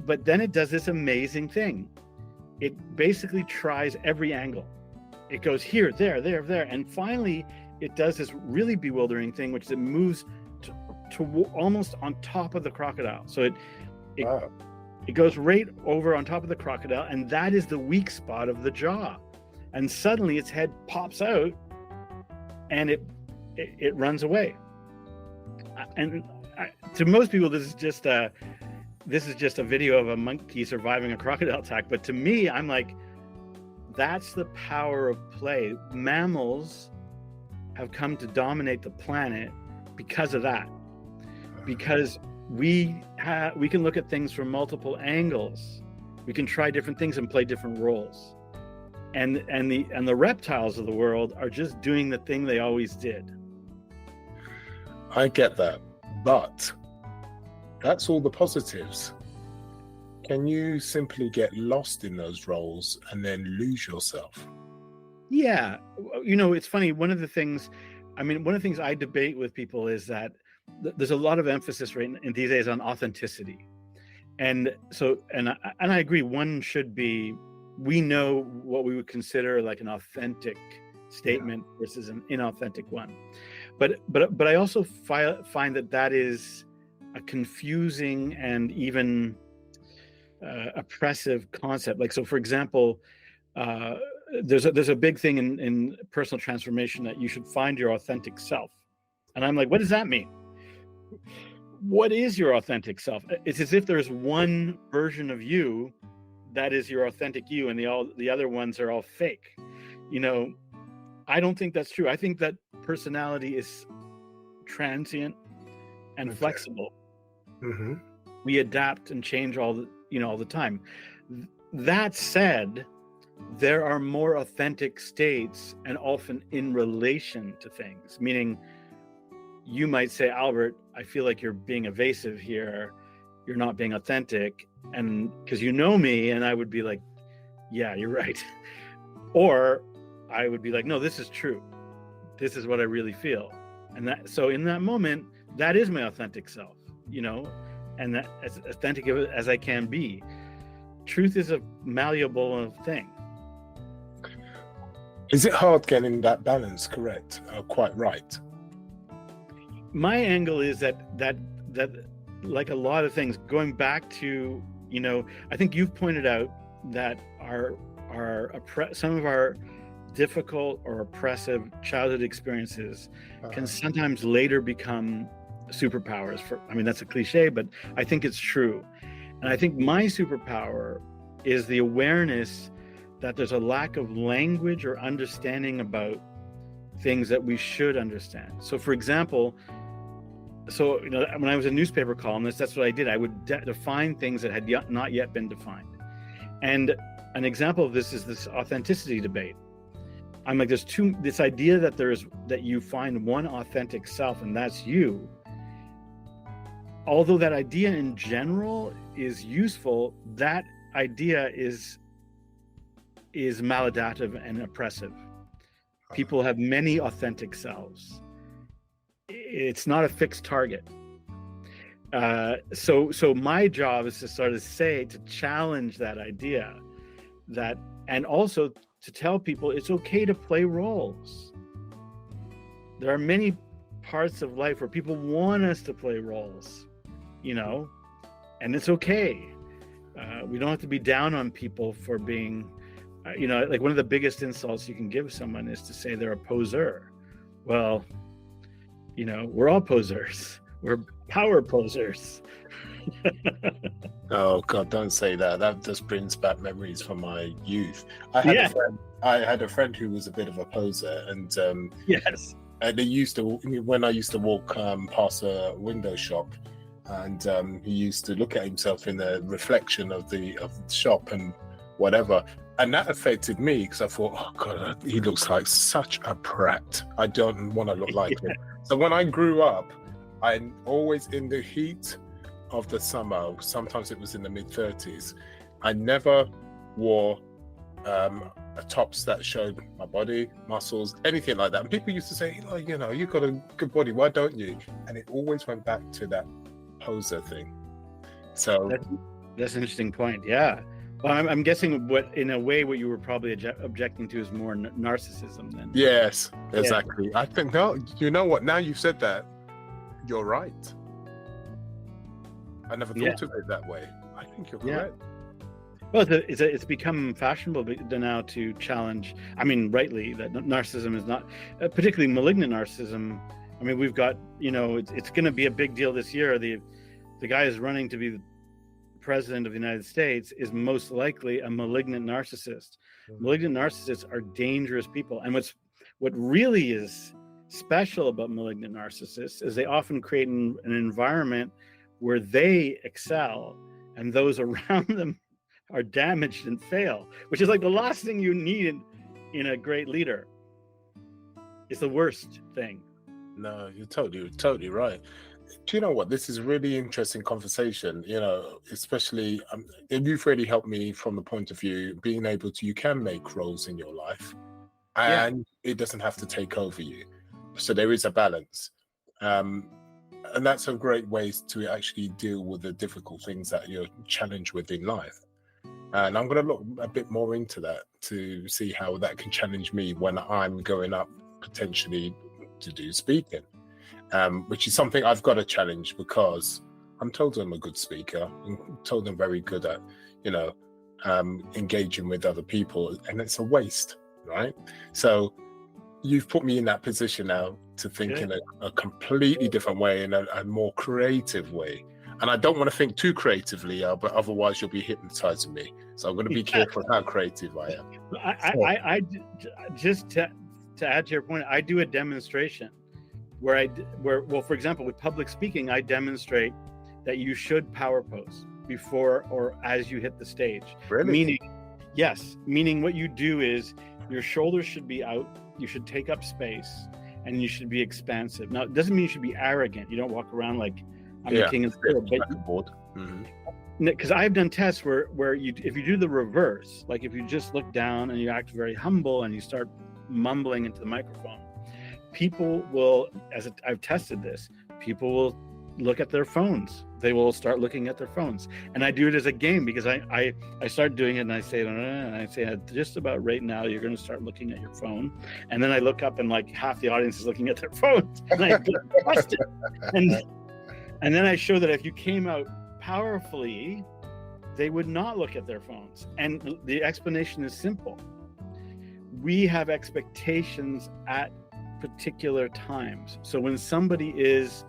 it does this amazing thing. It basically tries every angle. It goes here, there, there, there. And finally, it does this really bewildering thing, which is it moves to almost on top of the crocodile. So it goes right over on top of the crocodile, and that is the weak spot of the jaw. And suddenly its head pops out, and it runs away. And to most people, this is just a video of a monkey surviving a crocodile attack. But to me, I'm like, that's the power of play. Mammals have come to dominate the planet because of that. Because we can look at things from multiple angles. We can try different things and play different roles. And the reptiles of the world are just doing the thing they always did.
I get that, but that's all the positives. Can you simply get lost in those roles and then lose yourself?
Yeah, it's funny. One of the things I debate with people is that there's a lot of emphasis right in these days on authenticity, and I agree. One should be, we know what we would consider like an authentic statement versus an inauthentic one, but I also find that is a confusing and even oppressive concept. Like, so for example, there's a big thing in personal transformation that you should find your authentic self, and I'm like, what does that mean? What is your authentic self? It's as if there's one version of you that is your authentic you, and the other ones are all fake. I don't think that's true. I think that personality is transient and flexible. We adapt and change all the time. That said, there are more authentic states, and often in relation to things, meaning you might say, Albert, I feel like you're being evasive here. You're not being authentic. And because you know me, and I would be like, yeah, you're right. Or I would be like, no, this is true. This is what I really feel. And so in that moment, that is my authentic self, and that as authentic as I can be. Truth is a malleable thing.
Is it hard getting that balance correct? Quite right.
My angle is that like a lot of things, going back to, I think you've pointed out that some of our difficult or oppressive childhood experiences can sometimes later become superpowers. That's a cliche, but I think it's true. And I think my superpower is the awareness that there's a lack of language or understanding about things that we should understand. So for example, when I was a newspaper columnist, that's what I did. I would define things that had not yet been defined. And an example of this is this authenticity debate. I'm like, this idea that you find one authentic self, and that's you. Although that idea in general is useful, that idea is maladaptive and oppressive. People have many authentic selves. It's not a fixed target. So my job is to sort of to challenge that idea, and also to tell people it's okay to play roles. There are many parts of life where people want us to play roles, and it's okay. We don't have to be down on people for being, like one of the biggest insults you can give someone is to say they're a poser. Well, we're all posers. We're power posers.
Oh God, don't say that. That just brings back memories from my youth. I had
Yeah.
a friend. I had a friend who was a bit of a poser,
Yes.
and they used to, when I used to walk past a window shop, and he used to look at himself in the reflection of the shop and whatever, and that affected me because I thought, oh God, he looks like such a prat. I don't want to look like him. So when I grew up, I always, in the heat of the summer, sometimes it was in the mid-30s, I never wore tops that showed my body, muscles, anything like that. And people used to say, oh, you know, you've got a good body, why don't you? And it always went back to that poser thing. So
That's an interesting point. Yeah. Well, I'm guessing what you were probably objecting to is more narcissism then.
yes, exactly. Yeah. I think, no, you know what, now you've said that, you're right. I never thought of it that way. I think you're correct.
Well, it's become fashionable now to challenge, I mean, rightly, that narcissism is not, particularly malignant narcissism. I mean, we've got, you know, it's going to be a big deal this year. The guy who's running to be the president of the United States is most likely a malignant narcissist. Mm-hmm. Malignant narcissists are dangerous people. And what really is special about malignant narcissists is they often create an environment where they excel and those around them are damaged and fail, which is like the last thing you need in a great leader. It's the worst thing.
No, you're totally right. Do you know what? This is a really interesting conversation, you know, especially you've really helped me from the point of view being able to, you can make roles in your life and it doesn't have to take over you. So there is a balance. And that's a great way to actually deal with the difficult things that you're challenged with in life. And I'm going to look a bit more into that to see how that can challenge me when I'm going up potentially to do speaking, which is something I've got to challenge because I'm told I'm a good speaker. I'm told I'm very good at, you know, engaging with other people, and it's a waste, right? So you've put me in that position now to think in a completely different way, in a more creative way. And I don't want to think too creatively, but otherwise you'll be hypnotizing me. So I'm going to be careful how creative I am.
I just to add to your point, I do a demonstration where for example, with public speaking, I demonstrate that you should power pose before or as you hit the stage.
Really?
Meaning what you do is your shoulders should be out, you should take up space, and you should be expansive. Now, it doesn't mean you should be arrogant. You don't walk around like I'm the king of the world. Because I've done tests where if you do the reverse, like if you just look down and you act very humble and you start mumbling into the microphone, people will, I've tested this, people will look at their phones. They will start looking at their phones. And I do it as a game because I start doing it and I say, just about right now, you're going to start looking at your phone. And then I look up and like half the audience is looking at their phones. And I get busted. And then I show that if you came out powerfully, they would not look at their phones. And the explanation is simple. We have expectations at particular times. So when somebody is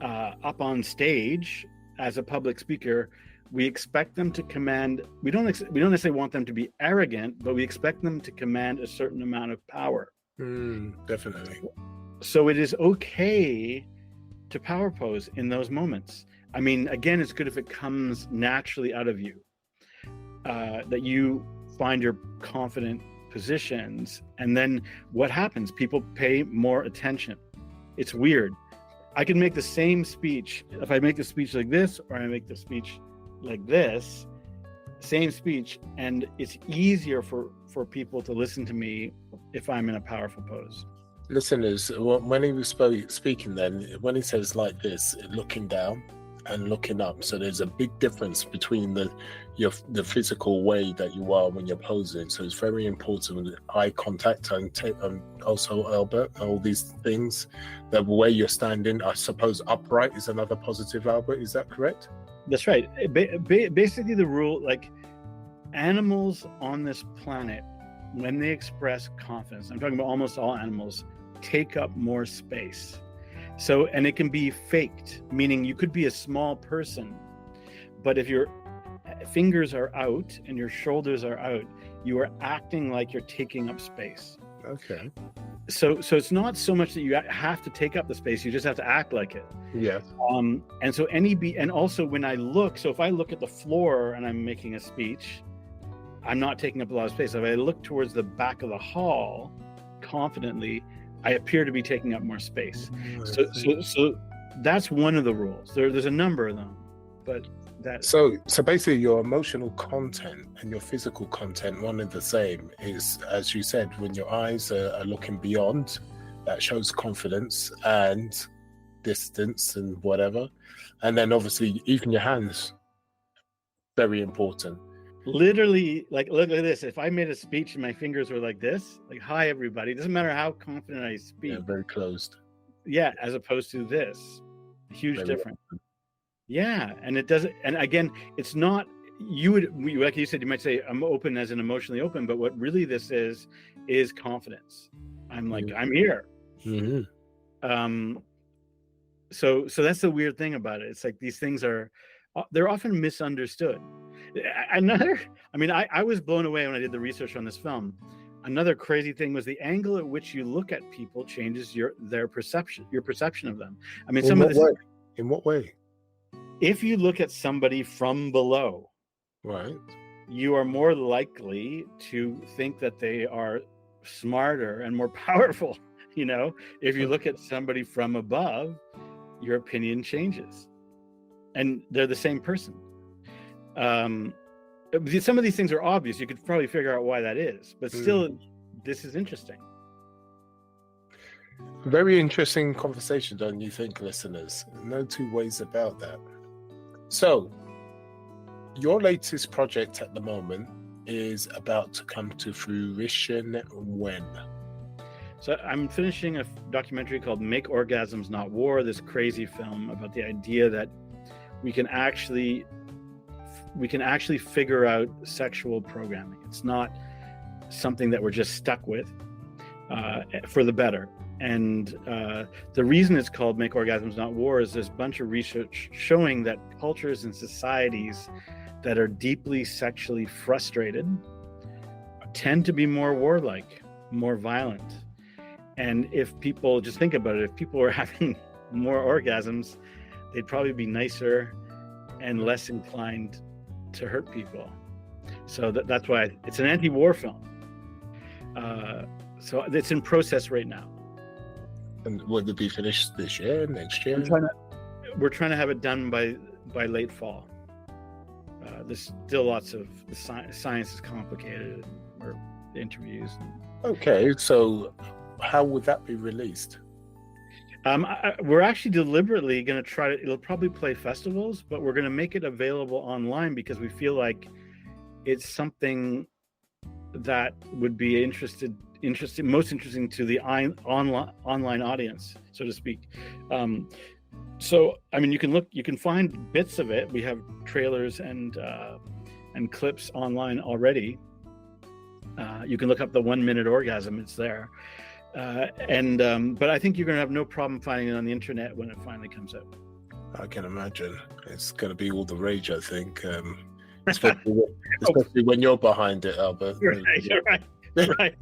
up on stage as a public speaker, we expect them to command, we don't necessarily want them to be arrogant, but we expect them to command a certain amount of power.
Definitely.
So it is okay to power pose in those moments. I mean, again, it's good if it comes naturally out of you, that you find your confident positions, and then what happens? People pay more attention. It's weird. I can make the same speech. If I make the speech like this, or I make the speech like this, same speech, and it's easier for people to listen to me if I'm in a powerful pose.
Listeners, when he was speaking then, when he says like this, looking down and looking up, so there's a big difference between the physical way that you are when you're posing. So it's very important with eye contact and also, Albert, all these things. The way you're standing, I suppose upright is another positive, Albert, is that correct?
That's right. Basically the rule, like animals on this planet, when they express confidence, I'm talking about almost all animals, take up more space. So, and it can be faked, meaning you could be a small person, But if your fingers are out and your shoulders are out, you are acting like you're taking up space.
Okay.
So it's not so much that you have to take up the space, you just have to act like it.
Yes.
And so and also when I look, so if I look at the floor and I'm making a speech, I'm not taking up a lot of space. If I look towards the back of the hall confidently, I appear to be taking up more space. So that's one of the rules. There's a number of them, but that.
So basically, your emotional content and your physical content, one and the same, is, as you said, when your eyes are looking beyond, that shows confidence and distance and whatever. And then obviously, even your hands, very important.
Literally, like, look at this. If I made a speech and my fingers were like this, like, hi, everybody, it doesn't matter how confident I speak.
Yeah, very closed.
Yeah, as opposed to this. Huge
Very
difference.
open.
Yeah, and it doesn't, and again, it's not, like you said, you might say I'm open as in emotionally open, but what really this is confidence. I'm like, I'm here.
Mm-hmm.
So that's the weird thing about it. It's like these things they're often misunderstood. I was blown away when I did the research on this film. Another crazy thing was the angle at which you look at people changes your perception of them. I mean,
In what way?
If you look at somebody from below,
Right.
you are more likely to think that they are smarter and more powerful. You know, if you look at somebody from above, your opinion changes, and they're the same person. Some of these things are obvious. You could probably figure out why that is, but still, this is interesting.
Very interesting conversation, don't you think, listeners? No two ways about that. So, your latest project at the moment is about to come to fruition when?
So I'm finishing a documentary called Make Orgasms Not War, this crazy film about the idea that we can actually figure out sexual programming. It's not something that we're just stuck with for the better. And the reason it's called Make Orgasms Not War is there's a bunch of research showing that cultures and societies that are deeply sexually frustrated tend to be more warlike, more violent. And if people, just think about it, if people were having more orgasms, they'd probably be nicer and less inclined to hurt people. So that's why it's an anti-war film. So it's in process right now.
And will it be finished this year, next year?
We're trying to have it done by late fall. There's still lots of science is complicated, or interviews.
Okay, so how would that be released?
We're actually deliberately going to try to. It'll probably play festivals, but we're going to make it available online because we feel like it's something that would be most interesting to the online audience, so to speak. So I mean, you can find bits of it. We have trailers and clips online already. You can look up the 1 minute orgasm; it's there. But I think you're going to have no problem finding it on the internet when it finally comes out.
I can imagine it's going to be all the rage. I think, especially when you're behind it, Albert.
Right.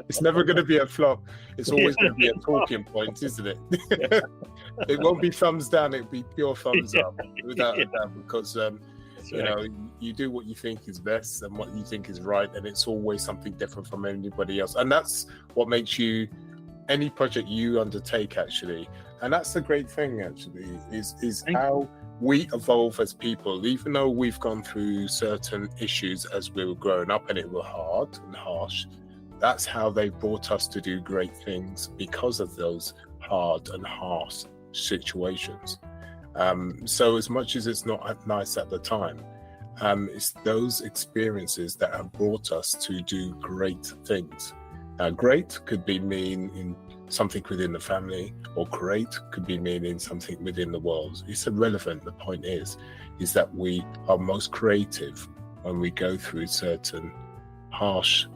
It's never going to be a flop. It's always going to be a talking point, isn't it? It won't be thumbs down. It'll be pure thumbs up, without a doubt, because you know, you do what you think is best and what you think is right, and it's always something different from anybody else. And that's what makes you, any project you undertake, actually. And that's the great thing, actually, is how we evolve as people. Even though we've gone through certain issues as we were growing up, and it was hard and harsh, that's how they brought us to do great things, because of those hard and harsh situations. So as much as it's not nice at the time, it's those experiences that have brought us to do great things. Great could be mean something within the family, or great could be meaning something within the world. It's irrelevant. The point is that we are most creative when we go through certain harsh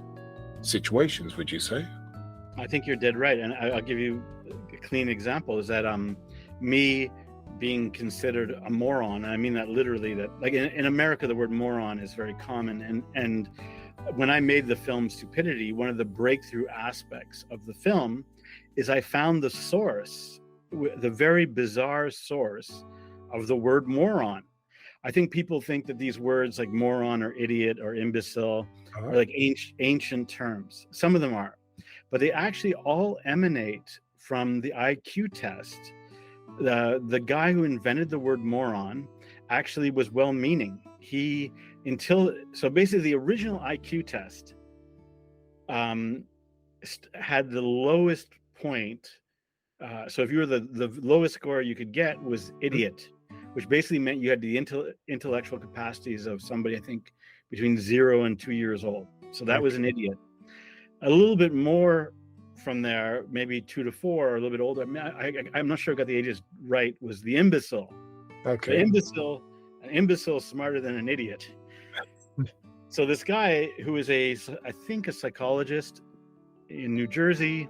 situations, would you say?
I think you're dead right. And I'll give you a clean example, is that me being considered a moron. I mean that literally, that like in America, the word moron is very common. And when I made the film Stupidity, one of the breakthrough aspects of the film is I found the source, the very bizarre source of the word moron. I think people think that these words like moron or idiot or imbecile are like ancient terms. Some of them are, but they actually all emanate from the IQ test. The guy who invented the word moron actually was well-meaning. So basically the original IQ test had the lowest point. So if you were the lowest score you could get was idiot, which basically meant you had the intellectual capacities of somebody, I think, between 0 and 2 years old. So that was an idiot. A little bit more from there, maybe 2 to 4, or a little bit older. I'm not sure I got the ages right. Was the imbecile? Okay. The imbecile smarter than an idiot. So this guy who is I think a psychologist in New Jersey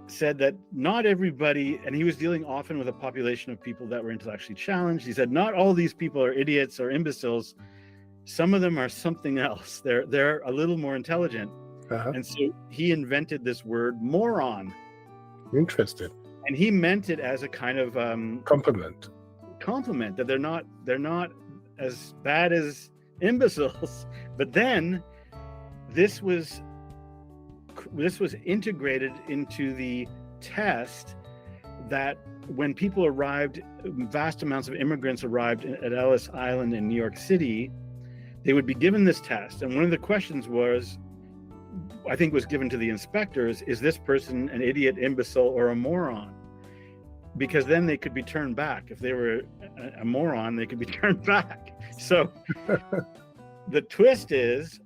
said that not everybody, and he was dealing often with a population of people that were intellectually challenged. He said, not all these people are idiots or imbeciles. Some of them are something else. They're a little more intelligent. And so he invented this word moron.
Interesting.
And he meant it as a kind of compliment, that they're not as bad as imbeciles. But then this was integrated into the test that when people arrived, vast amounts of immigrants arrived at Ellis Island in New York City, they would be given this test. And one of the questions was, I think was given to the inspectors, is this person an idiot, imbecile, or a moron? Because then they could be turned back. If they were a moron, they could be turned back. So the twist is,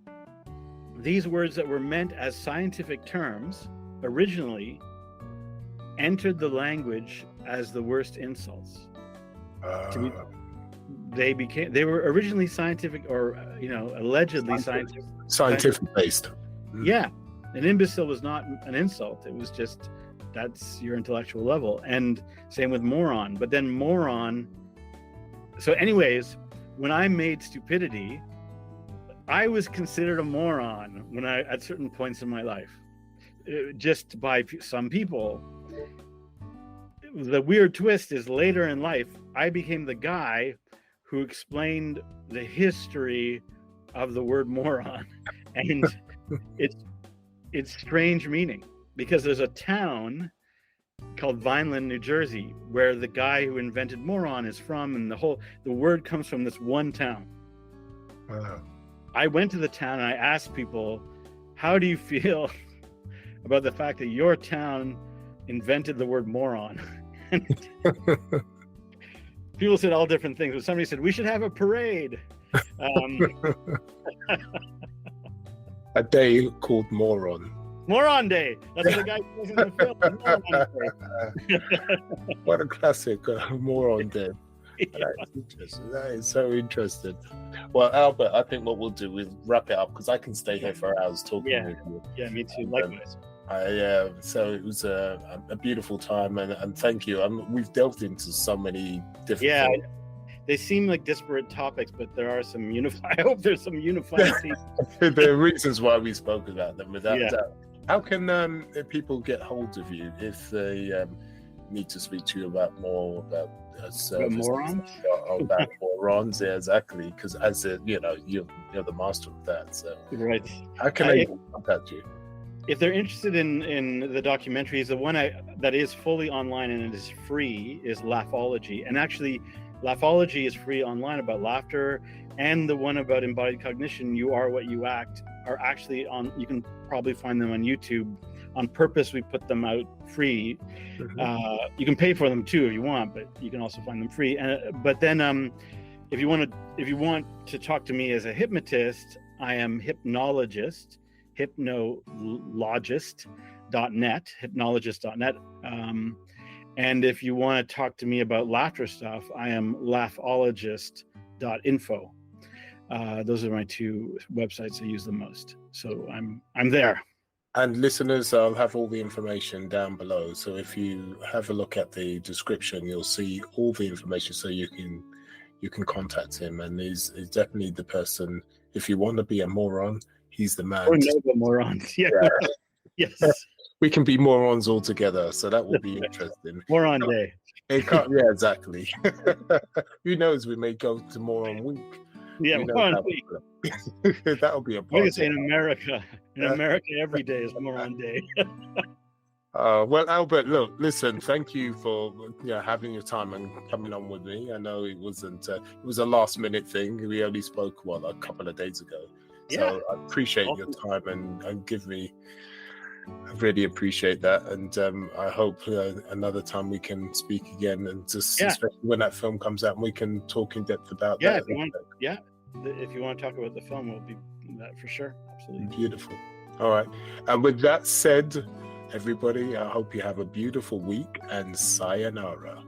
these words that were meant as scientific terms originally entered the language as the worst insults. They were originally scientific, or allegedly scientific based. Yeah, an imbecile was not an insult. It was just, that's your intellectual level. And same with moron. But then moron. So anyways, when I made Stupidity, I was considered a moron at certain points in my life, just by some people. The weird twist is later in life, I became the guy who explained the history of the word moron. And it's strange meaning, because there's a town called Vineland, New Jersey, where the guy who invented moron is from, and the word comes from this one town. Wow. I went to the town and I asked people, how do you feel about the fact that your town invented the word moron? People said all different things, but somebody said, we should have a parade.
A day called Moron.
Moron Day. That's what the guy was in the film.
What a classic, Moron Day. That is so interesting. Well, Albert, I think what we'll do is wrap it up, because I can stay here for hours talking with you.
Yeah, me too. Likewise.
So it was a beautiful time, and thank you. We've delved into so many different things.
They seem like disparate topics, but there are some unifying. I hope there's some unifying themes.
There are reasons why we spoke about them, without doubt. How can people get hold of you if they need to speak to you about more about
morons?
About morons, yeah, exactly. Because as you're the master of that. So
right.
How can they contact you?
If they're interested in the documentaries, the one that is fully online and it is free is Laughology. And actually, Laughology is free online about laughter, and the one about embodied cognition, You Are What You Act, are actually on. You can probably find them on YouTube. On purpose, we put them out free. Mm-hmm. You can pay for them too if you want, but you can also find them free. But then, if you want to talk to me as a hypnotist, I am hypnologist, hypnologist.net, hypnologist.net. And if you want to talk to me about laughter stuff, I am laughologist.info. Those are my two websites I use the most. So I'm there.
And listeners, I'll have all the information down below. So if you have a look at the description, you'll see all the information, so you can contact him. And he's definitely the person. If you want to be a moron, he's the man.
Or noble morons. Yeah. Yes.
We can be morons all together, so that will be interesting.
Moron day.
It can't, yeah, exactly. Who knows? We may go to moron week.
Yeah, moron week.
That'll be a
What do
party.
you say in America? In America, every day is moron day.
Well, Albert, look, listen, thank you for having your time and coming on with me. I know it wasn't, it was a last minute thing. We only spoke, a couple of days ago. So I appreciate your time and give me, I really appreciate that. And I hope another time we can speak again, and just especially when that film comes out, and we can talk in depth about that.
If you want to talk about the film, we'll be that for sure. Absolutely.
Beautiful. All right. And with that said, everybody, I hope you have a beautiful week, and sayonara.